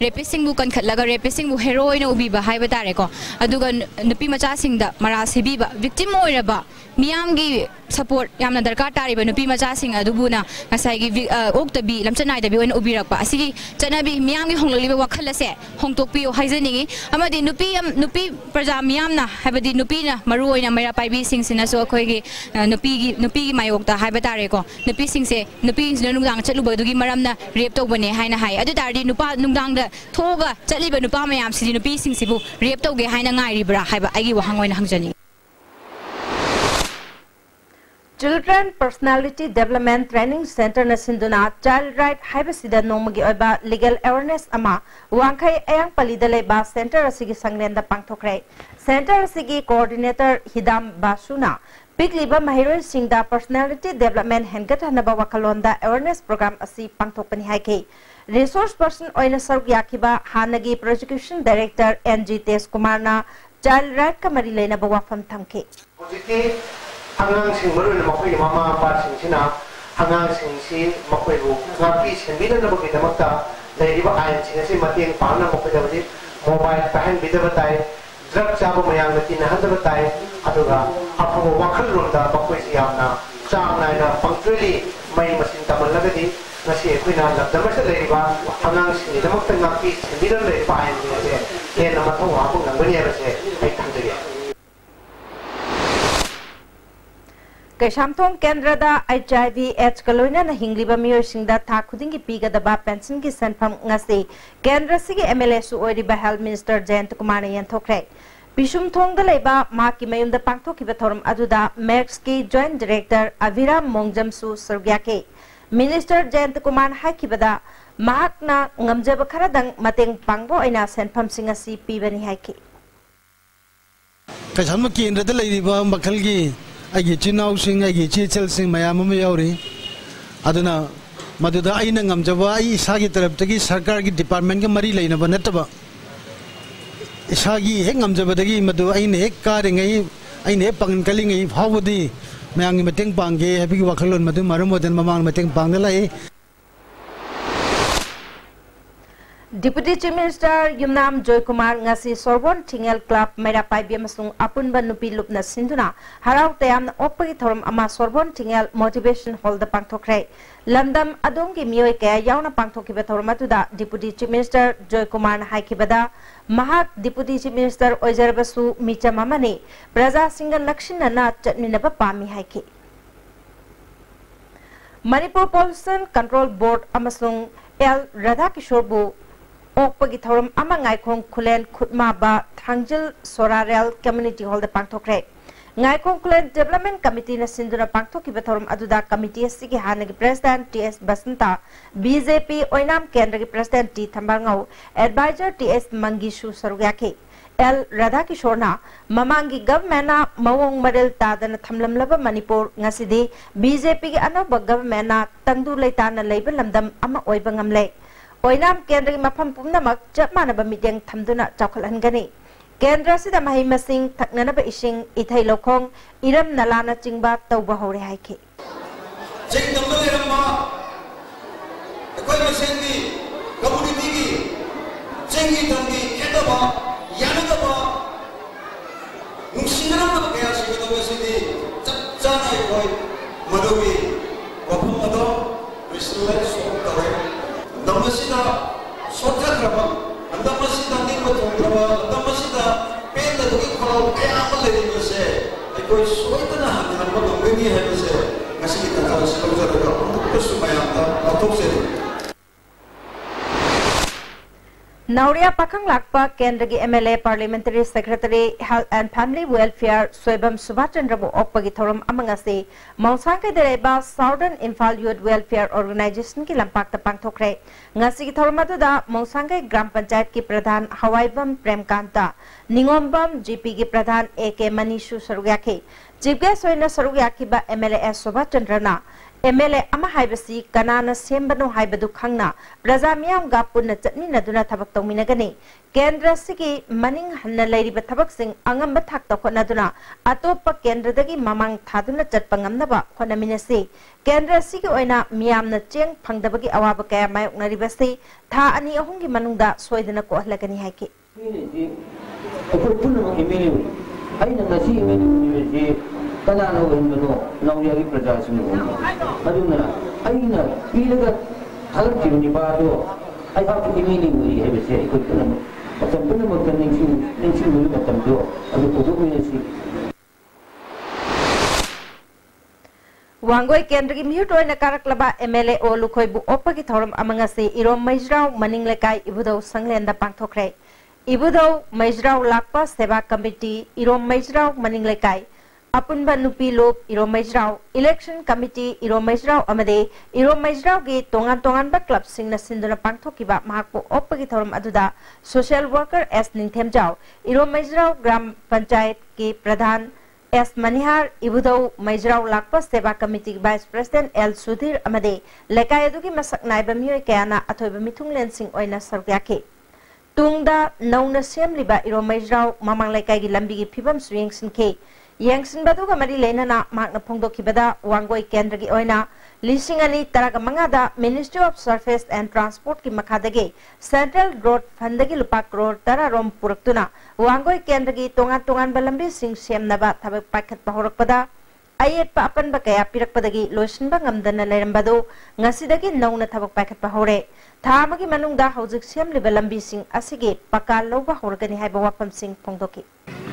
रेपिसिंग बु कनखटलगा रेपिसिंग बु हेरोइन उबीबा हाइबा तारेको अदुगा नुपी मचासिंगदा मरा सिबीबा विक्टिम ओइरबा मियामगी सपोर्ट यामना दरकार तारिबा नुपी मचासिंग अदुबुना ngसाइगी ओक्तबी लमचनाइदबी ओइन उबीरकपा असिगी चनाबी मियामगी होंगलिबा वखलसे होंगतोकपियो हाइजनिंगी अमदि नुपी प्रजा मियामना हाइबदि नुपीना मरु ओइना मेरा पाइबी सिंगसिना सो अखोइगी नुपीगी मायोक्ता हाइबा तारेको नुपी सिंगसे नुपी नुंगदांग चलुबदुगी मरमना रेप तौबने हाइना हाइ अदु तारदि नुपा नुंगदांग थोगा चलिबा नुपा मयाम सिदि नुपी सिंगसिबु rape तौगे हाइना गाइरिब्रा हाइबा आइगी वहांग ओइना हंगजनि Children Personality Development Training Center na sinduna Child Right haibasida nomagi oiba legal awareness ama wangkhai ayang palida leba center asigi sanglenda pangthokre center asigi coordinator Hidam Basuna pigliba mahiroi singda personality development hengathanaba wakalonda awareness program asi pangthokpani haike resource person oina saruk yakiba hanagi prosecution director NG Tes Kumar na Child Right ka mari lena ba wafam thamke hangang sing maru na makoi mama pa sing sina hangang sing si makoi bu ngapi sembina na bagi damakta dari ba ayan sing si matiang paana makoi da bagi mobile pahan bida batai drug chabu mayang na tin handa batai aduga apu wakal rum da makoi si amna chang na na punctually mai masin tamal lagadi nasi ekoi na labdama sa dari ba hangang sing damakta ngapi sembina na pa ayan sing se ye na matong apu nang bani ba se ai thandri Kaishamthong Kendrada HIV/AIDS kaloina na hingliba miyoy singda tha khudingi pigadaba pension ki sanpham ngase Kendra sigi MLA su oiriba Health Minister Jayant Kumar na yanthokre Bishumthong da leiba ma ki mayumda pangthokiba thorum aduda MERX ki Joint Director Aviram Mongjam su sargyake Minister Jayant Kumar haikibada mahakna ngamjaba kharadang mateng pangbo aina sanpham singasi pibani haiki Kaisham Kendrada leiba makhalgi आगे चिनाव सिंह आगे चीचल सिंह मयाम में यावरी अदुना मदुदा आइना ngамजबा आई इसागी तरफ तगी सरकार की department के मरी लेना बनतबा इसागी हेक ngамजबदगी मदु आइने हेक कारेंगै आइने पंगन कलिंगै फावदी मयांगी मतेंग पांगे हैबी वखलोन मदु मरमोदन ममांग मतेंग पांगलाई Deputy Chief Minister Yumnam Joy Kumar ngasi Sorbonne Tingal Club Mera Paibi amasung apunba nupi lupna sinduna harau tayam opagi thorum ama Sorbonne Tingal Motivation Hall da pangthokre Landam adongi miyoy kaya yauna pangthokiba thorum atuda Deputy Chief Minister Joy Kumar haikibada mahak Deputy Chief Minister oijarbasu micha mamani praja singa lakshina na chatminaba pami haiki Manipur Pollution Control Board amasung L Radha Kishore bu Okpagi thorum ama ngaikong kulen khutma ba thangjil sorarel community hall da pangthokre ngaikong kulen development committee na sinduna pangthokiba thorum aduda committee asigi hanagi president TS Basanta BJP oinam kendra gi president T Thambangau advisor TS Mangishu sarugyake L. Radhakishorna, Mamangi government Mawong Maril Tadan Tamlamlava Manipur, Ngasidi, BJP Anaba government Tangdu Laitana Label Lamdam Ama Oibangamle. Oinam Kendri Mapam Punamak, Japmanaba Midang Tamduna Chocolangani. Kendra Sida Mahimasing, Taknanaba Ishing, Itai Lokong, Iram Nalana Chingba, Tauba Hori Haiki. Jeng Namale Rama, the Koimasendi, Kabudiki, Jengi Tangi, Kedaba. Yanadaba, Musinam Kayas with the city, Chana Boy, Madovi, Wapumado, Restores of the way, Damasida, Sotakraba, and Damasida Nipatraba, Damasida, Pay the Dukiko, Ayamale, you say, I go Soitana, and what many have said, Masita, Sumayanta, Autopsy. Nauria Pakang Lakpa, Kendra MLA Parliamentary Secretary, Health and Family Welfare, Swebam Subhachandrabu Opagitorum Amangasi, Mausanga Dereba, Southern Infal Youth Welfare Organization ki lampak tapang thokre. Ngasi Tormaduda, Mausanga Gram Panchayat ki Pradhan Hawaibam Premkanta, Ningombam GP ki Pradhan AK Manishu Sarugyaki, Chief Guest Soina Sarugyaki ba MLA Subhachandrana. MLA ama haibasi kanana sembano haibadu khangna Brazamiam gapuna chatni naduna thabak tongminagani Kendra sigi maning hanna lairiba thabak sing angamba thak tokhnaduna atopa kendra dagi mamang thaduna chatpangamnaba khonaminasi Kendra sigi oina miyamna cheng phangdabagi awaba kaya mayoknaribasi tha ani ahungi manungda soidana ko hlagani haiki aina ngasi imeni Kanano Hindu, Nauria Prajasim, Aduna, Aina, Ilaga, Halaki Nibado, I have to meaning we have a say, but some minimum connection will look at them do, and the Puduminasi. Wangoi Kendri Muto in a Karaklaba MLA or Lukoibu Opagitorum Amangasi, Irom Majrao, Maning Lekai, Ibudo, Sanglen the Pantokre. Ibudo, Majrao Lakpa, Seva Committee, Irom Majrao, Maning Lekai. Apunba Nupi Lop, Irom Majrao, Election Committee, Irom Majrao Amade, Irom Majrao Gi, Tongan Ba Club Sing na Sinduna Pangtokiba, Mahako Opagitorum Aduda, Social Worker S. Ningtem Jao, Irom Majrao Gram Panchayat Ki Pradhan S. Manihar, Ibudo, Majrao Lakpa, Seva Committee Vice President L. Sudhir Amade, Lekayaduki Masak Naiba Mui Kayana, Atoiba Mitung Lensing Oina Sargyaki. Tungda, Nauna Semliba, Irom Majrao, Mamang Lekagi Lambigi Pibam Swing Sinke. Yangsin Baduga Mari Lenana, Magna Pongdo Kibada, Wangoi Kendri Oina, Lishingani Taragamangada, Ministry of Surface and Transport Ki Makadagi, Central Road Fandagi Lupak Road, Tararom Puraktuna, Wangoi Kendri, Tongan Balambi Sing Siam Naba, Tabak Paket Pahorakpada, Ayet Papan Bakaya Pirakpadagi, Lotion Bangam Dana Lerambado, Nasidagi, Nona Tabak Paket Pahore, Tamagi Manungda, Housing Siam Libalambi Sing Asigi, Pakaloba Horgani Habawapam Sing Pongdoki.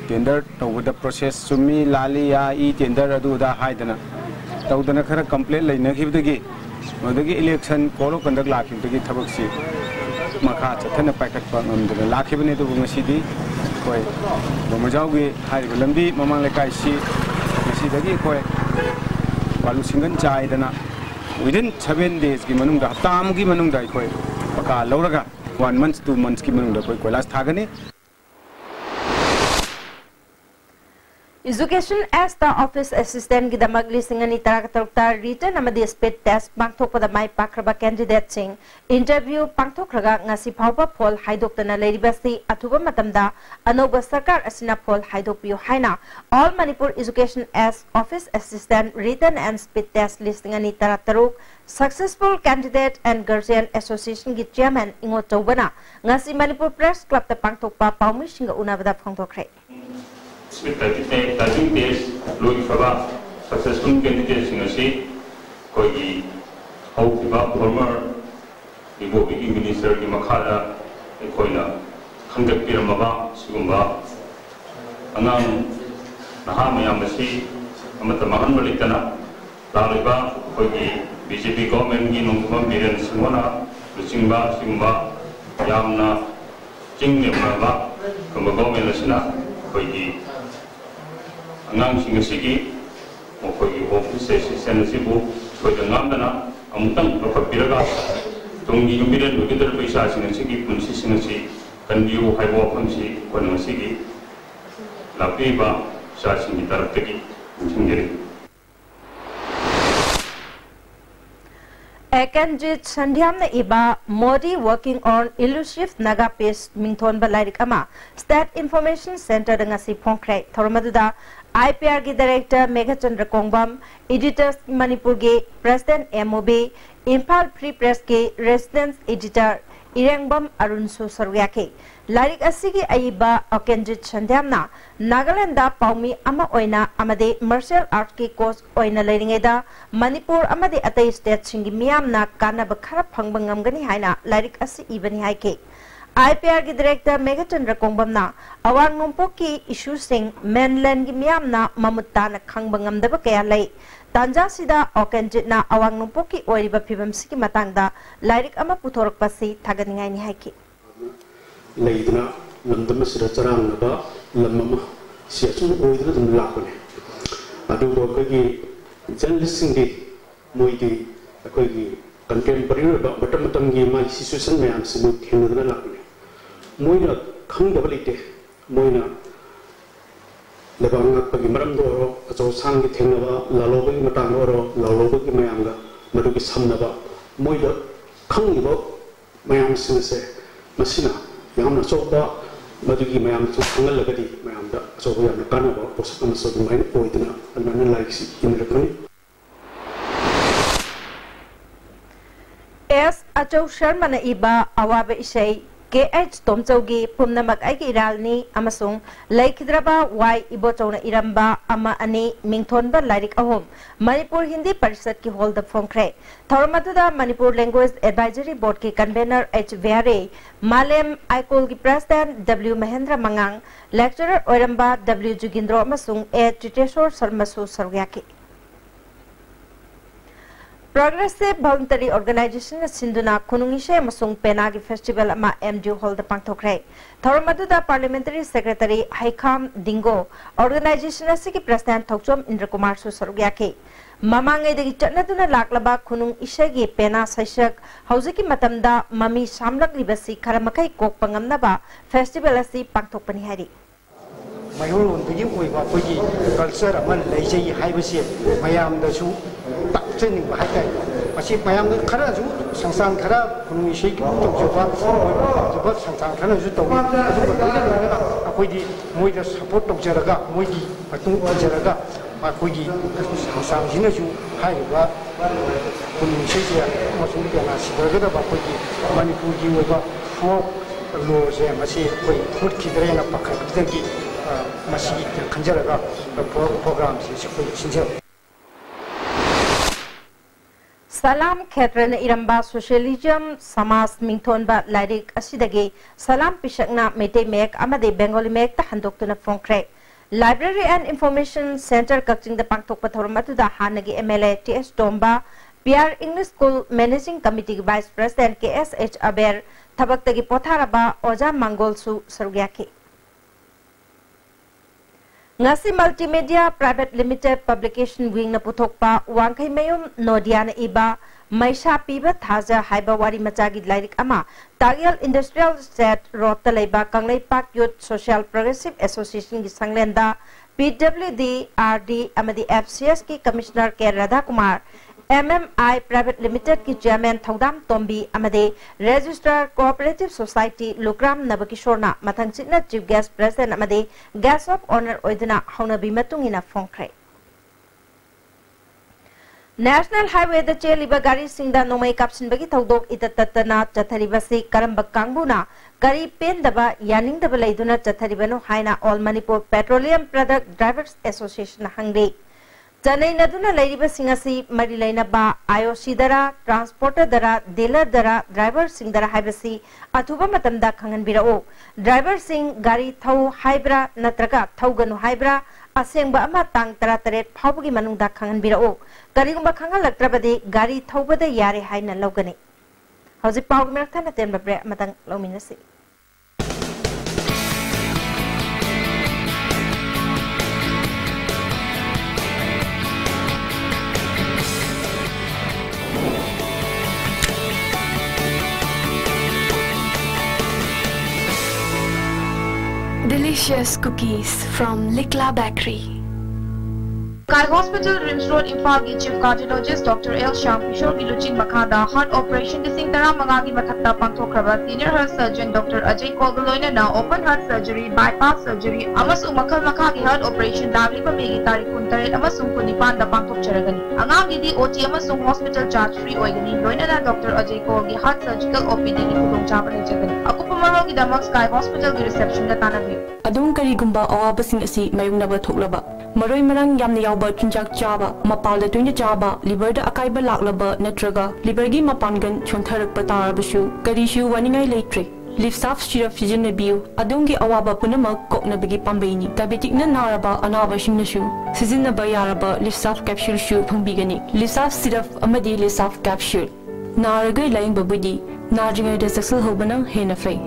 Tender with the process sumi lali ya e tender adu da haidana tawdana khara complaint laina khibdagi modagi election kolo conduct lakhibdagi thabak si makha chathana packet pa ngamdana lakhibne du ngasidi koi bomajau gi hai lambi mamang lekai si ngasidi koi balu singan chai dana within 7 days ki manung da hafta gi manung da koi paka lauraga 1 month 2 months ki manung da koi koilas thagani Education as the Office Assistant Gidamak Lisingani Tarakatorta written Amadi Spit Test Pangtok for the Mai Pakraba candidate sing interview Pangtok Raga Ngasi Pauba Paul Haidoktana Lady Basti Atuba Matamda Anoba Sarkar Asina Paul Haidopio Haina All Manipur Education as Office Assistant written and Spit Test Listingani Tarataruk Successful Candidate and Guardian Association Gi Chairman Ingo Tobana Ngasi Manipur Press Club the Pangtok Pa Paumi Shinga Unavada Pangtokre With typing test, looking for successful candidates in a seat, Kogi, how former Ibobi Minister Makala, Ekoina, conduct Piramaba, Sugumba, Anang Nahamayamasi, Amatamahan Malitana, Lariba, Kogi, BJP government in Nunguma Miran Simona, Lusimba, Simba, Yamna, Jingnamaba, Kumagomi Lasina, Kogi. Angang singasigi, Mokogi office assistant sibu, Kodangamana, Amutang, Piraga, Tongi Umidan, Wikider Pisa singasigi, Punsi sinasi, kanbiu haibo phamsi konmasigi lapiba shasingi taraptagi chingeri Ekanjit Sandhyamna iba Modi working on elusive Naga Peace Mingthon Balairik ama State Information Center ngasi phongkrai thormaduda IPR gi Director Meghachandra Kongbam Editors Manipur gi President MOB Impal Free Press gi Residence Editor Irengbam Arun Susarwyake Lairik asigi aiba Ekanjit Sandhyamna Nagaland da paumi ama oina amade martial art ki course oina leringeda Manipur amade atai state singi miyamna kana bakhara phangbang ngamgani haina Lairik asi ibani haike IPR gi Director Meghachandra Kongbamna awang numpo ki issue sing mainland gi miyamna mamutta na khangbang ngamdaba kaya lai Tanja sida Ekanjit na awang numpo ki oiriba phibam sigi matangda Lairik ama puthorok pasi thaganingai ni haike Laidna lamdam sida charang naba lamama siasun oidra dum lakone adu ro kagi journalisting di moidi akoi contemporary ba batamatang gi ma situation me am simu thenudna lakone moina khangdabalite moina lebang pagi maram do ro acho sang gi thenaba laloba gi matang ro laloba gi mayam ga madu gi samnaba moida khangbo mayam sinse masina yang nasoba madugi mayam tu tanggal lagadi mayam da so ya nakana ba posaka maso main oidna almana laiksi inrekani S Acho Sharma na iba awabe isay KH Tomchaugi pumnamak ay iralni amasung laikhidraba Y ibochauna iramba ama ani mingthonba Lairik ahom Manipur Hindi Parishad ki hold the phongkre thormaduda Manipur Language Advisory Board ki convener H Vyare Malem Aikol ki President W Mahendra Mangang lecturer oiramba W Jugindro amasung A Triteshwar Sarmasu Sarwyaki Progressive Voluntary Organization Sinduna Kunungishe Masung Penagi Festival ama MDU Hall the Pangthokre Thormaduda Parliamentary Secretary Haikam Dingo Organization asigi President Thokchom Indra Kumar Susarwyake Mamangai degi chatnaduna laklaba kunung ishagi pena saisak hauziki matamda mami samlak libasi karamakai kok pangamnaba festival asi pangthokpani hari Mayurun pigi oiba pigi culture aman leijai haibasi mayam da su takchen bahai masi mayam da khara su sangsan khara kunung ishai ki tokjoba joba sangsan khara su togi akoi di moi da support tokjaraga moi di patung tokjaraga akoi di sangsan jina su haiba kunung ishai ya masung pena sidaga da akoi di Manipur gi oiba folk lo je masi koi khut kidrena pakha kidagi masih kanjaraga program sinjel Salam Khetrana Iramba Socialism Samas Mingthonba Lairik asidagi Salam Pishakna Mete Mek amade Bengali Mek ta handoktuna phongkre Library and Information Center Kakching the Pangthokpa thormatuda hanagi MLA TS Tomba PR English School Managing Committee Vice President KSH Aber thabaktagi potharaba Oja Mangolsu Sarwyaki Ngasi Multimedia Private Limited Publication Wing na puthokpa wangkai mayum Nodiana iba maisha piba thaja haiba wari machagi Lairik ama Tagyal Industrial Set Road talaiba Kanglai Park Youth Social Progressive Association ki sanglenda PWD RD amadi FCS ki Commissioner K Radha Kumar MMI Private Limited ki Chairman Thongdam Tombi amade Registrar Cooperative Society Lukram Nabakishorna mathangchitna Chief Guest President amade Guest of Honor oiduna haunabi matungina phongkre National Highway the cheliba gari singda nomai kapsinbagi thodok itatatana chatharibasi karamba kangbuna gari pendaba yaningdaba leiduna chatharibano haina All Manipur Petroleum Product Drivers Association hangre Janai naduna lairiba singasi mari lainaba IOC dara transporter dara dealer dara driver sing dara haibasi athuba matamda khanganbirao driver sing gari thau haibra natraga thauganu haibra asengba ama tang tara taret phawgi manungda khanganbirao garigumba khangalaktrabadi gari thaubada yare haina logani hauji pawgi merthana temba bre matang lominasi delicious cookies from Likla Bakery. Sky Hospital, Rims Road, Imphal ki Chief Cardiologist Dr. L. Shyam Kishore ki luching makada heart operation lising tara mangagi mathakta pangthokraba senior heart surgeon Dr. Ajay Kogaloina na open heart surgery, bypass surgery, amasung makal makagi heart operation dagli pa megi tarik kuntare amasung kunipan da pangthokcharagani. Angagi di OT amasung hospital charge free oigani loina na Dr. Ajay Kogi heart surgical OPD ki khudongchaba lejagani. Aku pamaro ki damak Sky Hospital ki reception da tanabi. Adung karigumba awabasing asi mayungnaba thoklaba. Maroi marang yamna yawba chunjak chaba mapalda tunya chaba liver da akaiba laklaba natraga liver gi mapangan chontharak patarabasu karishu waningai leitre lift staff shira fijin biu adungi awaba punama kokna bagi pambaini diabetic na naraba anaba shingnasu sizin na bayaraba lift staff capsule shu phangbigani lift staff syrup amadi lift staff capsule naragai laing babudi narjingai da saksal hobana hena fai.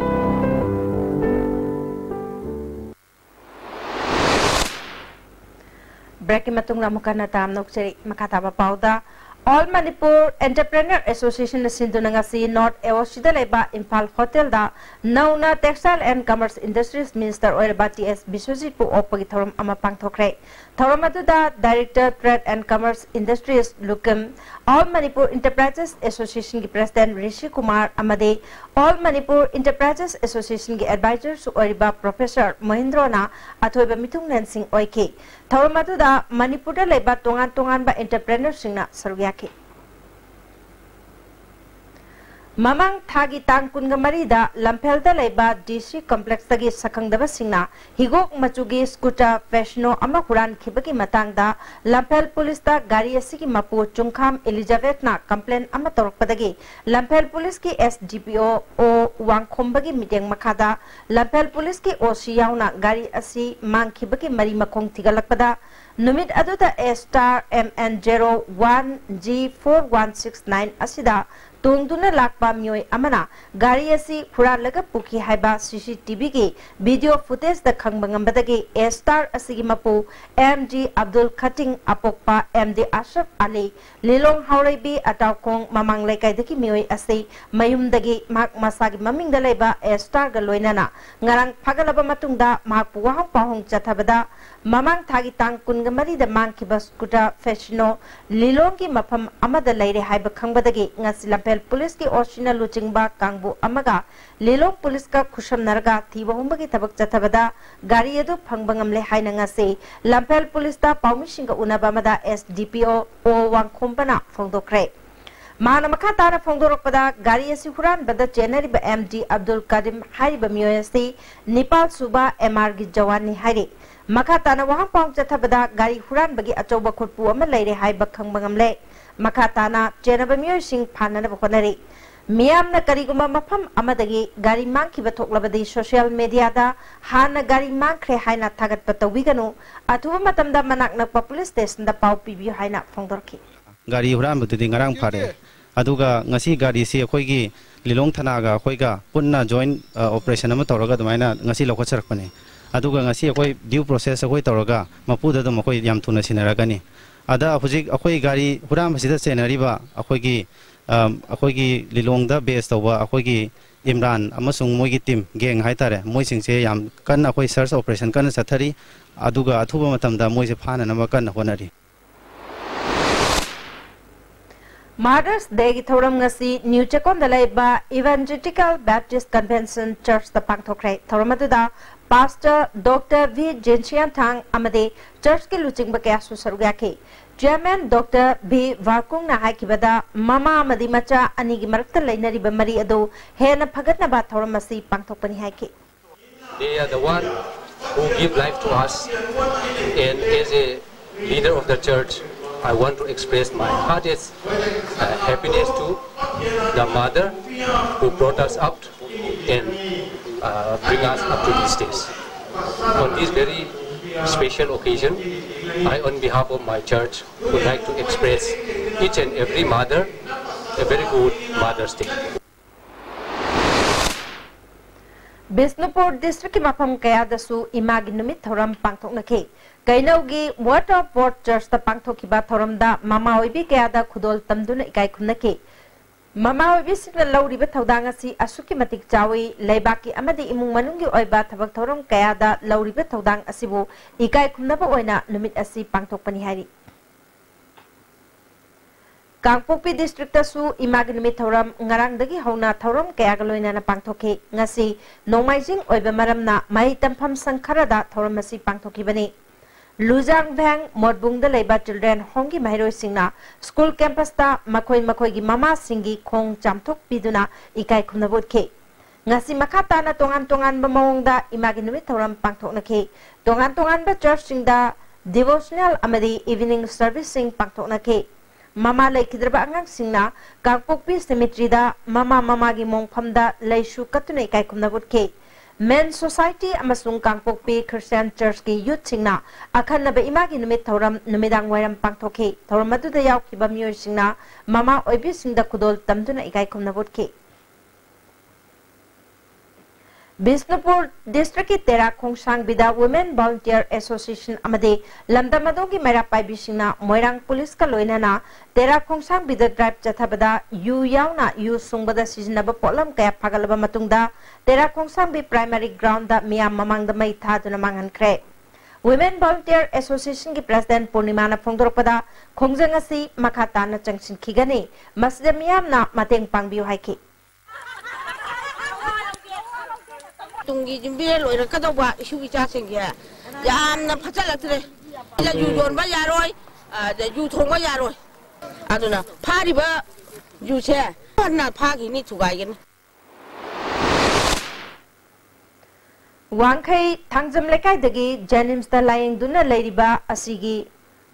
Breaking matung na mukha na tam nokcheri makataba pauda All Manipur Entrepreneur Association na sindu na nga si North Ewoshida leba Imphal Hotel da nauna Textile and Commerce Industries Minister Oiraba T.S. Biswajit po opagi thorum ama pangthokre. Thorum adu da Director Trade and Commerce Industries Lukum All Manipur Enterprises Association ki President Rishi Kumar amade All Manipur Enterprises Association ki Advisor su Oiriba Professor Mohindro na athoiba mitung nansing oike. Thorum adu da Manipur da leba tongan ba entrepreneur sing na saruyake. Mamang thagi tang kun gamarida Lamphel da leba DC complex tagi sakang daba singna higok machugi scooter fashno ama huran khibaki matang da Lamphel police da gari asigi mapu chungkham Elizabeth na complaint ama torokpadagi Lamphel police ki SDPO o wangkhombagi miteng makada Lamphel police ki OC yauna gari asi mang khibaki mari makhong tigalakpada numit aduda A* MN01G4169 asida tungduna lakpa myoy amana gari asi huralaga puki haiba CCTV ki video footage da khangbangambadagi A* asigi mapu MD Abdul Khating apokpa MD Ashraf Ali Lilong Haureibi atawkong mamang laikai daki myoy asi mayumdagi mak masagi maming da laiba A* ga loinana ngarang phagalaba matungda makpu wahang pahong chathabada mamang thagi tang kun gamari da mangkiba scooter fashno Lilong ki mafam amada laire haiba khangbadagi ngasi Lamphel police ki Oshina luchingba kangbu amaga Lilong police ka khusham narga thiba humbagi tabak chathabada gari edu phangbangamle haina ngase Lamphel police ta paumishinga unaba mada SDPO o wangkhombana phongdokre Mahana makata na phongdorokpada gari asi huran bada chenari ba MD Abdul Karim hariba myoyasi Nepal suba MR gi jawani hari makata na wahang pong chathabada gari huran bagi achoba khutpu ama laire haiba khangbangamle makata na chenaba myoysing phanana bokhanari miyam na kariguma mafam amadagi gari mangkiba thoklabadi social media da hana gari mangkhre haina thagat patawiganu athuba matamda manakna police station da pau pibi haina phongdorki gari huran bududi ngarang phare aduga ngasi gari si akhoi Lilong thanaga khoiga punna joint operation ama tawraga dumaina ngasi lokhacharakpane aduga ngasi akhoi due process akhoi tawraga mapuda dum akhoi yam thuna sinaragani ada hujik akhoi gari huram hasida chenariba akhoi Lilong da base tawba akhoi Imran amasung moigi team gang haitare moi singse yam kan akhoi search operation kan sathari aduga athuba matamda moi se phana nama kan honari Mother's Day thoram ngasi New Chakon dalaiba Evangelical Baptist Convention Church da pangthokre thoramatuda Pastor Dr. V. Jinchian Thang amade church ke luching ba kya susarugya ke Chairman Dr. B. Vakung na haikibada mama amadi macha ani gi marakta lainari ba mari ado hena phagatna ba thoramasi pangthokpani haike They are the one who give life to us, and as a leader of the church I want to express my heartiest happiness to the mother who brought us up and bring us up to these days. On this very special occasion, I, on behalf of my church, would like to express each and every mother a very good Mother's Day. Bisnupur district ki mafam kaya dasu imagi numit thoram pangthoknake Kainaugi Word of Word Church ta pangthokiba thoramda mama oibi kaya da khudol tamduna ikai khumnake Mama oibisingna lauriba thaudang asi asuki matik chawi leibaki amadi imung manungi oiba thabak thorom kayada lauriba thaudang asibu ikai khumnaba oina numit asi pangthokpani hari. Kangpokpi district su imagi numit thoram ngarangdagi hauna thorom kayaga loinana pangthokhi ngasi nongmaijing oiba maramna mai tampham sangkharada thorom asi pangthokibani. Luzang Bang Modbungda Leba Children Hongi Mahiroi Singna School Campus ta Makoi Makoi Mama Singi Kong Chamthok Piduna Ikai Khumnabot Ke Ngasi Makata na tongan bamongda imagi numit thoram pangthokna ke tongan ba church singda devotional amadi evening service sing pangthokna ke Mama laikidraba angang singna Kangpokpi cemetery da mama gi mongphamda leishu katuna ikai khumnabot ke Men Society amasung Kangpokpi Christian Church ki youth singna akhanaba imagi numit thoram numidang wairam pangthokhe thoram aduda yaukhiba miyoi singna mama oibi singda kudol tamduna ikai khumnabot ke Bisnupur District ki Tera Khongsang Bida Women Volunteer Association amade lamdamadongi mera paibi singna Moirang Police ka loinana Tera Khongsang Bida drive chathabada yu yauna yu sungbada sizinaba polam kaya phagalaba matungda Tera Khongsang Bi primary ground da miyam mamangda mai thaduna mangankre Women Volunteer Association ki President Purnima na phongdorpada khongjang asi makhata na changsin khigani masjid miyam na mateng pangbiu haiki Tungi jimbe loira kadawba isu icha singya yamna phajalaktre ila yu jon ba yaroi da yu thong ba yaroi aduna phari ba yu che na phagi ni thugai Wangkai Thangjam lekai dagi Janims da laying duna leiriba asigi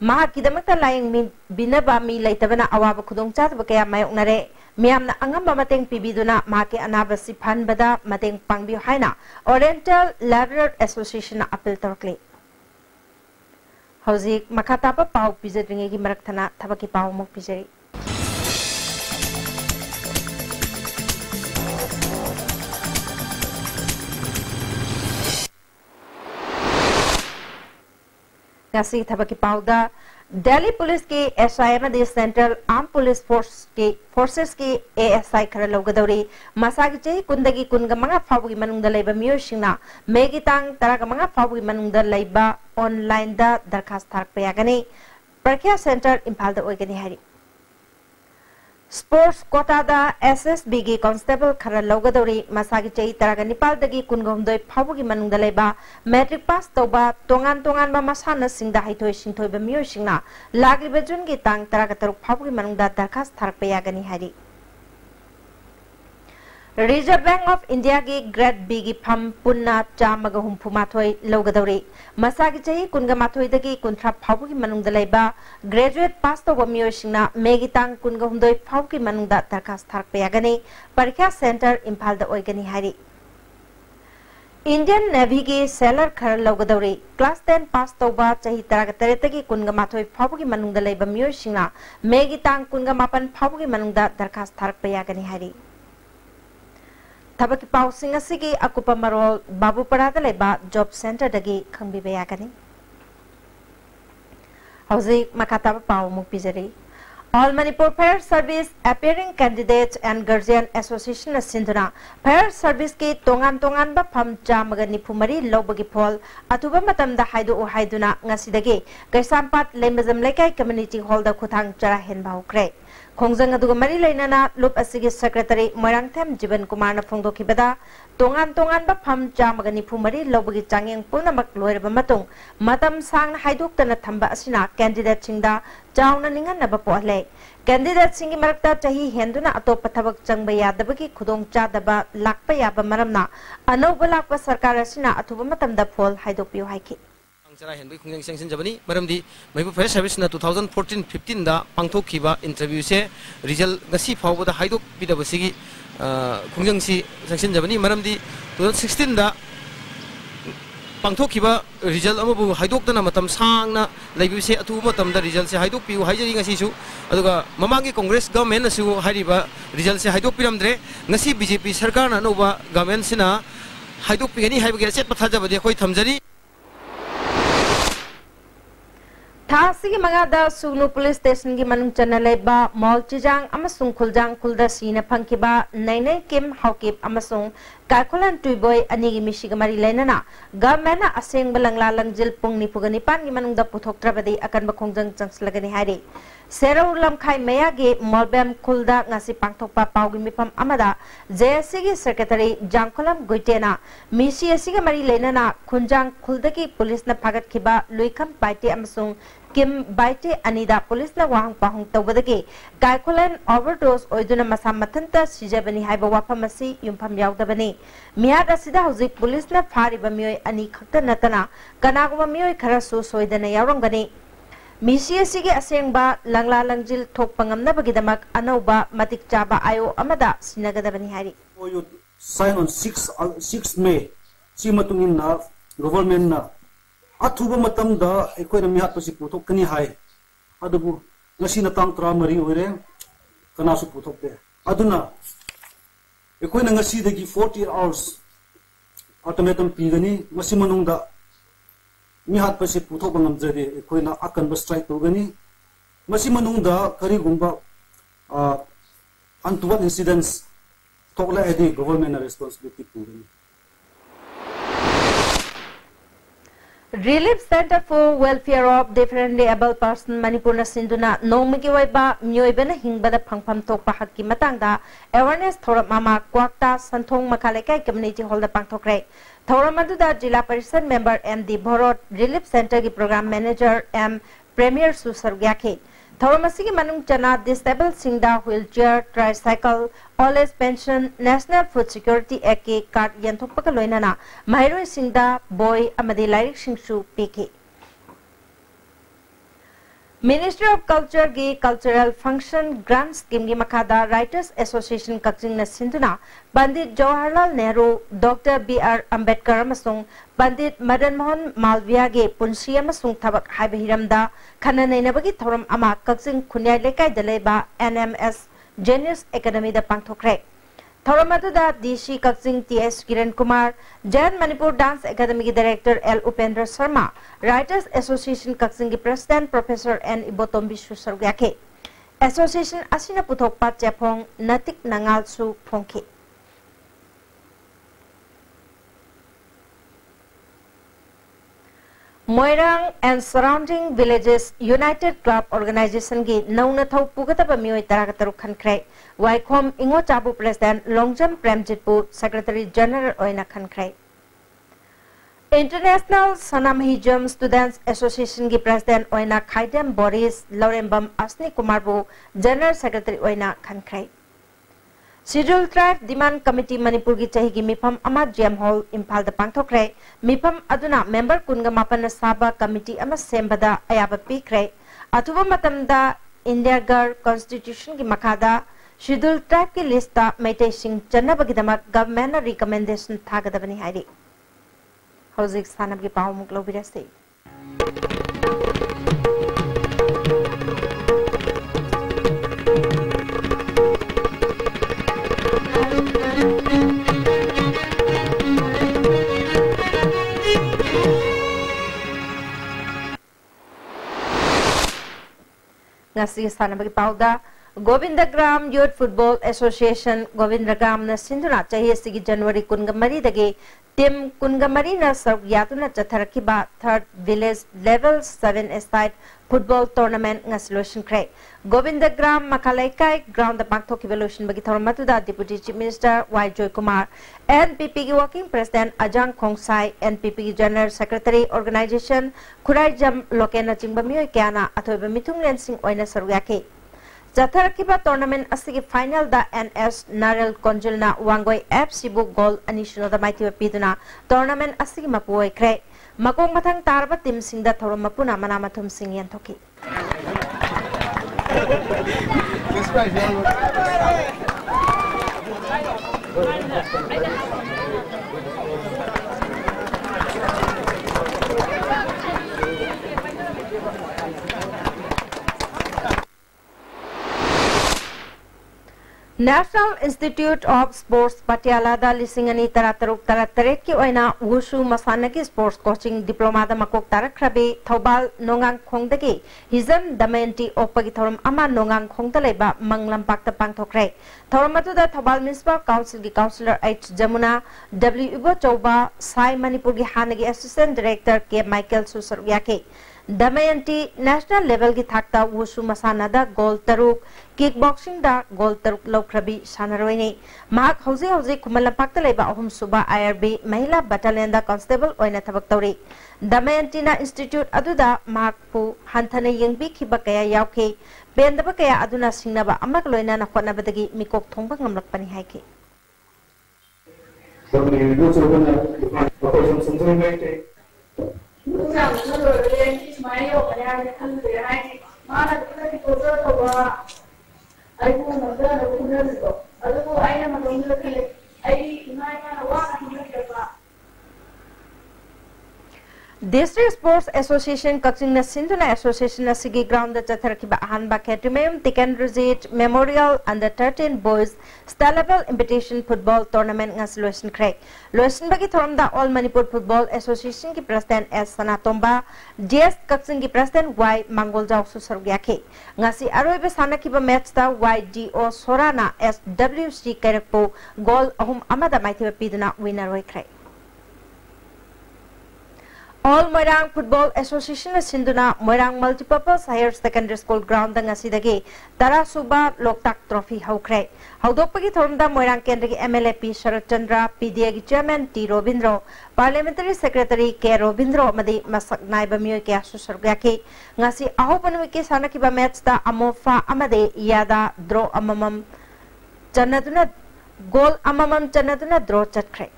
mahakidamakta laying binaba mi leitabana awaba khudong chatba kaya mayoknare Miyamna angamba mateng pibiduna mahake anaba siphanbada mateng pangbiu haina Oriental Laborer Association na appeal torkli Hauzik makatapa pau pizadringe gi marakthana thabaki pau muk pizari Ngasi thabaki pau da Delhi Police के SI मधे Central Armed Police Forces के ASI खरा लोगदौरी मसागी चे कुंदगी कुंगा मंगा फाबुगी मनुंगदा लेबा मियोशिंगना Maggi तांग तरागा मंगा फाबुगी मनुंगदा लेबा online दा दरखास्त थारक पयागनी प्रक्रिया सेंटर इम्फाल दा ओइगनी हरी Sports quota da SSB gi constable khara logadori masagi chei taraga Nepal dagi kungomdoi phabugi manungda leba matric pass toba tongan ba masana singda haithoi singthoi ba miyo singna lagri bajun gi tang taraga taruk phabugi manungda darkhas tharak payagani hari Reserve Bank of India ki Grade B ki pham punna chamaga humpumathoi logadori masagi chei kunga mathoi dagi kunthra phabugi manungda leba graduate pass toba miyo singna megi tang kunga humdoi phabugi manungda darkhas tharak payagani parikha center imphal da oigani hari Indian Navy ki sailor khara logadori class 10 pass toba chahi taraga taretagi kunga mathoi phabugi manungda leba miyo singna megi tang kunga mapan phabugi manungda darkhas tharak payagani hari Thabaki pau singa sigi akupa marol babu parada leba job center dagi khangbi bayagani Hauzi makata pau mukpijari All Manipur Fair Service Appearing Candidates and Guardian Association Sindhuna Fair Service ki tongan ba pham chamaga nifumari lobagi phol atuba matamda haidu o haiduna ngasidagi Kaisampat Lemazam Lekai Community Hall da khuthang chara hen bahukre Khongjang aduga mari leinana loop asigi secretary Moirangthem Jiban Kumar na phongdokhibada tongan ba pham chamaga nifumari lobagi changyeng punamak loiraba matung matam sang haiduktana thamba asina candidate singda chauna ninganaba pohle candidate singi marakta chahi henduna atopa thabak changba yadabagi khudong chadaba lakpa yaba maramna anoba lakpa sarkar asina athuba matamda phol haidokpiu haiki Jara Henry Khungjang Sanction Jabani Maramdi Manipur Fair Service na 2014-15 da pangthokhiba interview se result ngasi phawba da haidok bidabasigi Khungjang si Sanction Jabani Maramdi 2016 da pangthokhiba result amabu haidokdana matam sangna leibi se atu matam da result se haidok piu haijari ngasi su aduga mamangi Congress government asu hariba result se haidok piramdre ngasi BJP sarkar na noba government sina haidok pigani haibage set pathajabadi khoi thamjari Thasi Magada Sunu Police Station ki manung chana leba mall chijang amasung khuljang khulda sina phangkiba 9.PM hawkip amasung Kakulan Tuiboy anigi mishigamari lenana government aseng balangla langjil pung nipugani pan ki manung da puthok trabadi akan bakhongjang changslagani hari Serau lamkhai mayage molbem khulda ngasi pangthokpa pawgi mipam amada JSC ki secretary Jangkolam Goitena misi asiga mari lenana khunjang khuldagi police na phagat khiba luikham paite amasung Kim Baite Anida police na wahang pahong tawbadagi Kaikulan overdose oiduna masa matanta sijabani haiba wapamasi yumpam yaudabani Miyad asida hauzik police na fariba miyoy ani khakta natana kanaguma miyoy kharasu soidana yaurangani Misi asige asengba langla langjil thok pangamnabagidamak anauba matik chaba ayo amada sinagadabani hari sign on 6 May si matungin na government na Athuba matam da ekoina mihat pasi puthok kani hai adubu ngasi na tang tra mari oire kana su puthok te aduna ekoina ngasi dagi 40 hours automatum pigani ngasi manung da mihat pasi puthok bangam jade ekoina akan ba strike to gani ngasi manung da kari gumba untoward incidents tokla edi government responsibility pugani Relief Center for Welfare of Differently Able Person Manipur na sinduna nongmigi waiba myoibana hingbada phangpham thokpa hakki matangda awareness thoram mama kwakta santhong makhalekai community hall da pangthokre thoram aduda jila parishad member MD Bhorot Relief Center ki program manager M Premier Susargyakhe thoram asigi manung chana disabled singda wheelchair tricycle all age pension National Food Security Act ke card yanthokpa ka loinana mairoi singda boy amadi lairik singsu pk Ministry of Culture ki Cultural Function Grant Scheme ki makhada Writers Association Kaching na sinduna Pandit Jawaharlal Nehru Dr. B.R. Ambedkar amasung Pandit Madan Mohan Malviya ge punsi amasung thabak haiba hiramda khana nainabagi thoram ama Kaching khunyai lekai daleba NMS Genius Academy da pangthokre Thoramatuda DC Kaching TS Kiran Kumar Jain Manipur Dance Academy ki Director L Upendra Sharma Writers Association Kaching ki President Professor N Ibotom Bishu Sargyakhe Association asina puthokpa chepong natik nangal su phongkhe Moirang and surrounding villages United Club Organization ki nauna thau pugataba mioi taragataru khankrai Waikhom Ingo Chabu President Longjam Premjitpu Secretary General oina khankrai International Sanamhijam Students Association ki President oina Khaidem Boris Laurembam Asni Kumarbu General Secretary oina khankrai Scheduled Tribe Demand Committee Manipur ki chahi ki mifam ama Jam Hall Imphal da pangthokre mifam aduna member kunga mapana saba committee ama sembada ayaba pikre atuba matamda India Gar Constitution ki makhada Scheduled Tribe ki lista Maitai Singh Channabagidamak government recommendation thagadabani hairi Hauzik Sanab ki paw muklo birase Ngasi sana bagi pauda Govindagram Youth Football Association Govindagram na sinduna chahi sigi January kungamari dagi team kungamari na saruk yatuna chatharakiba third village level 7 aside football tournament ngasiloshin kre Govindagram Makalaikai ground the pangthok evaluation bagi thoramatuda Deputy Chief Minister Y Joy Kumar NPP ki working president Ajang Khongsai NPP ki general secretary organization Khurai Jam Lokena Chingbamioi Kyana athoiba mithung lensing oina sarugake Jatharakiba tournament asigi final da NS Narel Konjilna Wangoi FC bu goal anishino da maiti piduna tournament asigi mapuoi kre makong mathang tarba team singda thorom mapuna manamathum sing yanthoki National Institute of Sports Patiala da lisingani tarataruk tarataret ki oina wushu masana ki sports coaching diploma da makok tarakhabe thobal nongang khongdagi hizam damenti okpagi thorum ama nongang khongda leba manglam pakta pangthokre thorum atu da thobal municipal council ki councillor H Jamuna W Ibo Chauba Sai Manipur ki hanagi assistant director K Michael Susar yake Damayanti national level ki thakta wushu masana da goal taruk kickboxing da goal taruk laukrabi sanaroi mahak hauzi kumalapakta leba ahum suba IRB mahila battalion da constable oina thabak tawri Damayanti na institute aduda mahak pu hanthana yengbi khiba kaya yauke bendaba kaya aduna singnaba amak loina na khonabadagi mikok thongba ngamlakpani haike District Sports Association Kaching na Sinduna Association na sige ground da chatharkiba ahanba Ketumem Tikan Ruzit Memorial Under 13 Boys Star Level Invitation Football Tournament ngas Loisin Craig. Loisin bagi thoram da All Manipur Football Association ki President S Sanatomba DS Kaching ki President Y Mangoljau Susargyake. Ngasi aroibe sanakiba match da YDO Sorana SWC Kerekpo goal ahum amada maithiba piduna winner roi Craig. All Moirang Football Association Sinduna Moirang Multipurpose Higher Secondary School Ground Ngasidagi Tara Suba Loktak Trophy Haukre. Haudokpagi Thormda Moirang Kendri MLAP Sharat Chandra PDA Chairman T Robindro Parliamentary Secretary K Robindro Madi Masak Naiba Myo Ke Asusargaki Ngasi Ahopanwiki Sanakiba Match da Amofa Amade Yada Draw Amamam Chanaduna Goal Amamam Chanaduna Draw Chatkre.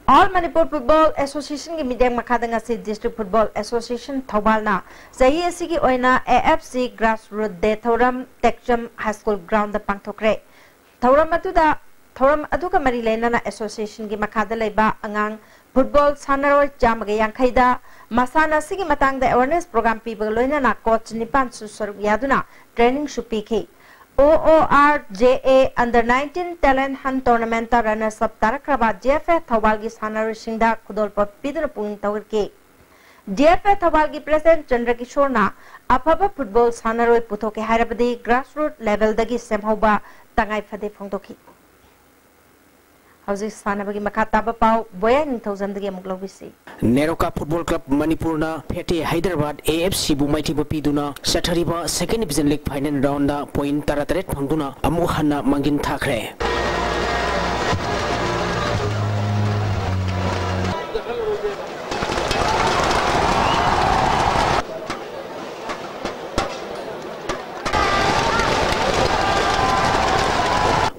All Manipur Football Association ki midang makadanga si District Football Association Thobalna sahi asigi oina AFC Grassroots de Thoram Textiles High School ground da pangthokre Thoram aduka mari lena na association ki makada laiba angang football sanaroi jamaga yankhaida masana sigi matang da awareness program piba loina na coach nipan susur yaduna training shupiki OORJA Under 19 Talent Hunt Tournament runners up Tarakraba JFA Thawalgi Sanari Singda Kudolpa Piduna Pung Tawirki JFA Thawalgi President Chandra Kishorna Apaba Football Sanaroi Putoke Harabadi grassroots level Dagi Semhoba Tangai Fade Fongtoki Houses Sanabagi Makataba Pau Boya in 1000 Muglovisi Neroka Football Club Manipurna Pete Hyderabad AFC Bumaiti Bapiduna Satariba Second Division League Final Round Point Taratret Panguna Amuhana Mangin Thakre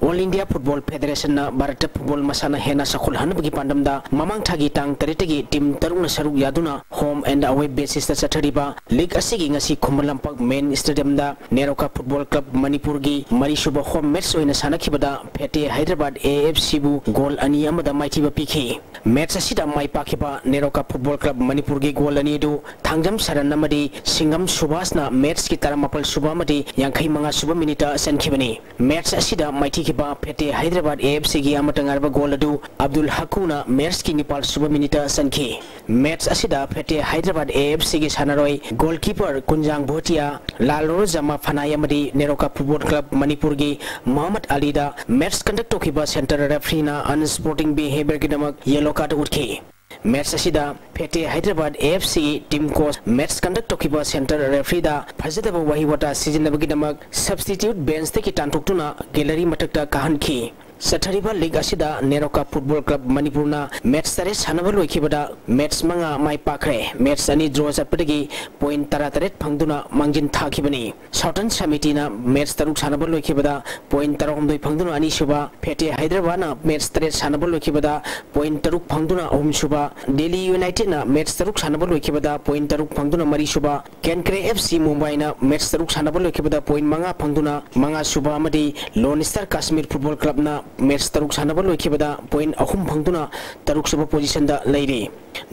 All India Football Federation na Bharat Football Masana Hena Sakul Hanabagi Pandamda Mamang Thagi Tang Teritagi Team Taruna Saruk Yaduna Home and Away Basis Satariba League Asigi Ngasi Kumalampak Main Stadium da Neroka Football Club Manipurgi Marishuba Home Match in Sanakibada Pete Hyderabad AFC Bu Goal Aniyamada Maitiba PK Match Asida Mai Pakiba Neroka Football Club Manipurgi Goal Anidu Tangjam Saranamadi Singam Subasna Match Kitaramapal Subamadi Yankai Manga Suba Minita Sankibani Match Asida Maiti Pete Hyderabad AFC gi amatangarba goal adu Abdul Hakuna Merski Nepal Suba Minita Sanki match asida Pete Hyderabad AFC gi sanaroi goalkeeper Kunjang Bhotia Lalo Jama Phanayamadi Neroka Football Club Manipur gi Muhammad Ali da match conduct tokiba center referee na unsporting behavior gi damak yellow card utki match asida Pete Hyderabad AFC team coach match conduct tokiba center referee da phajadaba wahiwata seasonabagi damak substitute bench te ki tantoktuna gallery matakta kahanki Satariba League Asida Neroka Football Club Manipurna match tare sanaba loikibada match manga mai pakre match ani draw sapdagi point tarataret phangduna mangjin thakibani Southern Samiti na match taruk sanaba loikibada point tarahumdoi phangduna ani suba Pete Hyderabad na match tare sanaba loikibada point taruk phangduna ahum suba Delhi United na match taruk sanaba loikibada point taruk phangduna mari suba Kenkre FC Mumbai na match taruk sanaba loikibada point manga phangduna manga suba amadi Lone Star Kashmir Football Club na match तरुक सानब लोइखिबदा point अहुम फंगदुना तरुक सुब position दा लेरी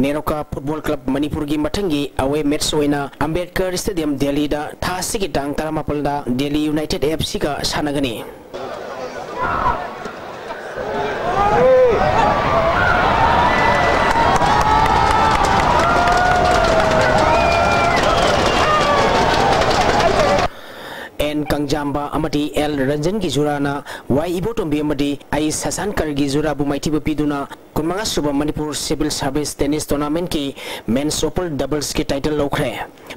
Neroca football club Manipur की मठंगी अवे मैच होइना अंबेडकर स्टेडियम दिल्ली दा थासिगी टांग तरामापल दा दिल्ली यूनाइटेड एफसी का सानगनी कंजाम्बा अमदी एल रंजन की जुराना वाई इबोटोम्बी अमदी आई ससानकर की जुरा बुमाइटिब पीदुना कुनमंगा सुबह Manipur civil service tennis tournament की मेंस ओपन डबल्स की टाइटल लौखरे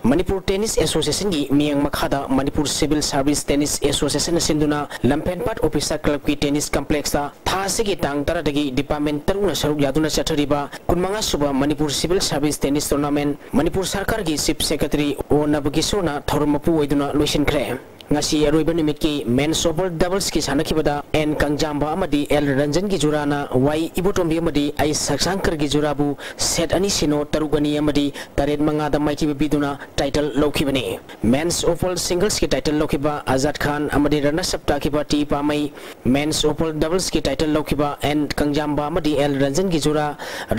मणिपुर टेनिस एसोसिएशन की मियंग मखादा Manipur civil service tennis association सिंधुना लंपेनपाट ऑफिसर क्लब की टेनिस कॉम्प्लेक्स थासे की टांग तरदगी डिपार्टमेंट तरुना सरुक यादुना चथरिबा कुनमंगा सुबह Manipur civil service tennis tournament Manipur सरकार की चीफ सेक्रेटरी ओ नबगिसोना थौरमपु ओइदुना लोइसिनख्रे ngasi aroiba nimit ki men's open doubles ki sanakibada en kangjamba amadi el ranjan ki jurana wai ibotombi amadi ai saksankar ki jurabu set ani sino tarugani amadi taret manga da maiki biduna title lokibani men's open singles ki title lokiba azad khan amadi rana sapta ki party pamai men's open doubles ki title lokiba en kangjamba amadi el ranjan ki jura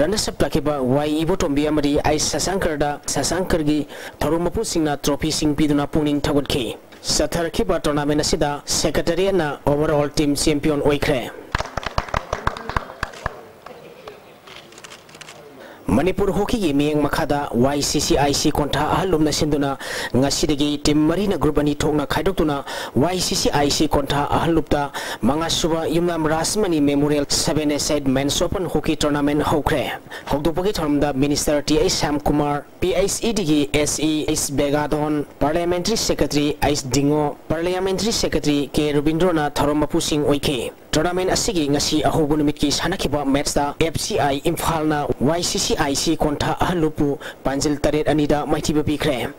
rana sapta ki ba wai ibotombi amadi ai sasankar ki tharumapu singna trophy sing biduna puning thagot ki Sathar kiba tournament asida secretary na overall team champion oikre Manipur hockey ki miyang makhada YCCIC kontra ahalum na sinduna ngasidagi team marina group ani thokna khaidokuna YCCIC kontra ahalupta manga suba yumnam rasmani memorial 7-a-side men's open hockey tournament hokre hokdopagi thamda minister T.A. Sam Kumar PHED ki SE is Begadon parliamentary secretary Ice Dingo parliamentary secretary K. Rubindrona Tharomapu Singh oike tournament asigi ngasi ahobu numit ki sanakiba match da FCI Imphal na YCCIC kontra ahalupu panjil taret anida maitiba pikre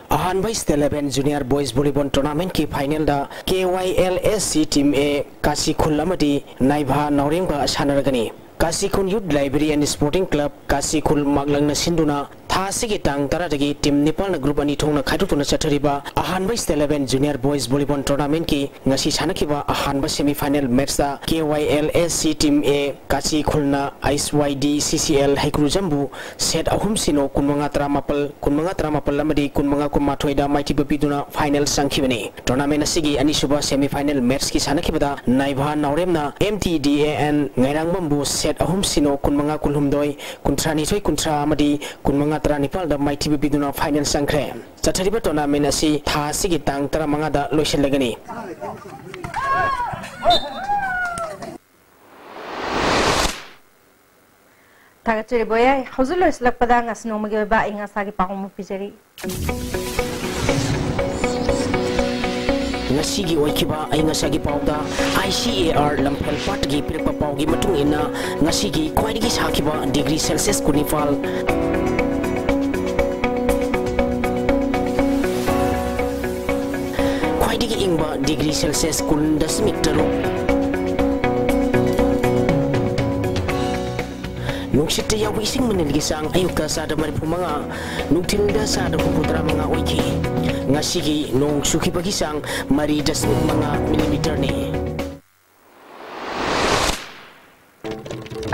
Ahan by State 11 Junior Boys Volleyball Tournament की final दा KYLSC team A Kashikhul अमदी नाइभा नौरेंगा सानरगनी Kashikhul youth library and sporting club Kashikhul मागलंग सिंधुना थासिगी टांग तरदगी टीम नेपाल ग्रुप अनि थोंना खाइदुना चथरिबा अहानबा State 11 Junior Boys Volleyball Tournament की ngasi सानखिबा अहानबा सेमीफाइनल मैच दा KYLSC टीम ए काशीखुलना ISYD CCL हाइक्रू जम्बू सेट अहुम सिनो कुनमंगा तरामापल अमदी कुनमंगा कुमाथोइदा माइटिबा पिदुना फाइनल संखिबनी टूर्नामेंट असिगी अनिसुबा सेमीफाइनल मैच की सानखिबदा नाइभा नौरेमना MTDAN ngairangmambu set ahum sino kunmanga kulhumdoi kuntrani kuntra amadi kunmanga Nipal da maiti biduna final sangkre chathariba tournament asi tha sigi tang tara manga da loisin lagani Tagachiri boya hauzulo islak padang asno magi ba inga sagi paum pijari Ngasigi oikiba ay ngasagi pauda ICAR lampel patgi pirpa paugi matung ina ngasigi kwaidigi sakiba degree Celsius kunifal ingba degree Celsius kun dasmik talo nungsit ya wising menilgi sang ayuka sada maripu manga nungtinda sada kumputra manga oiki ngasigi nung suki bagi sang mari dasmik manga millimeter ni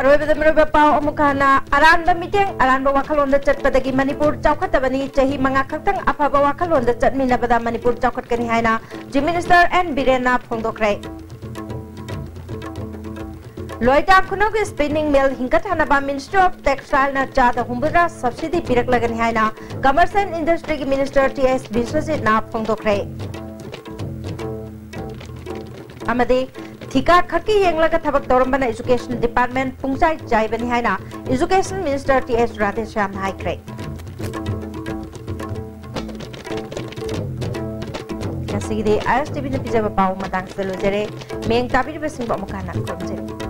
Aroi bada pau omukana aranba miteng aranba wakalonda chatpadagi Manipur chawkhatabani chahi manga khaktang afaba wakalonda chatminabada Manipur chawkhatkani haina Chief Minister N Birena phongdokre Loida Kunogi spinning mill hingathanaba Minister of Textiles na chada humbura subsidy pirak lagani haina Commerce and Industry Minister T.S. Biswajit na phongdokre amadi Thika khaki yenglaga thabak torambana Education Department pungsai jaibani haina Education Minister T.S. Radhesham haikre Kasigide ISTV na pijaba pau matang selujere meng tabiri besing ba mukana komjere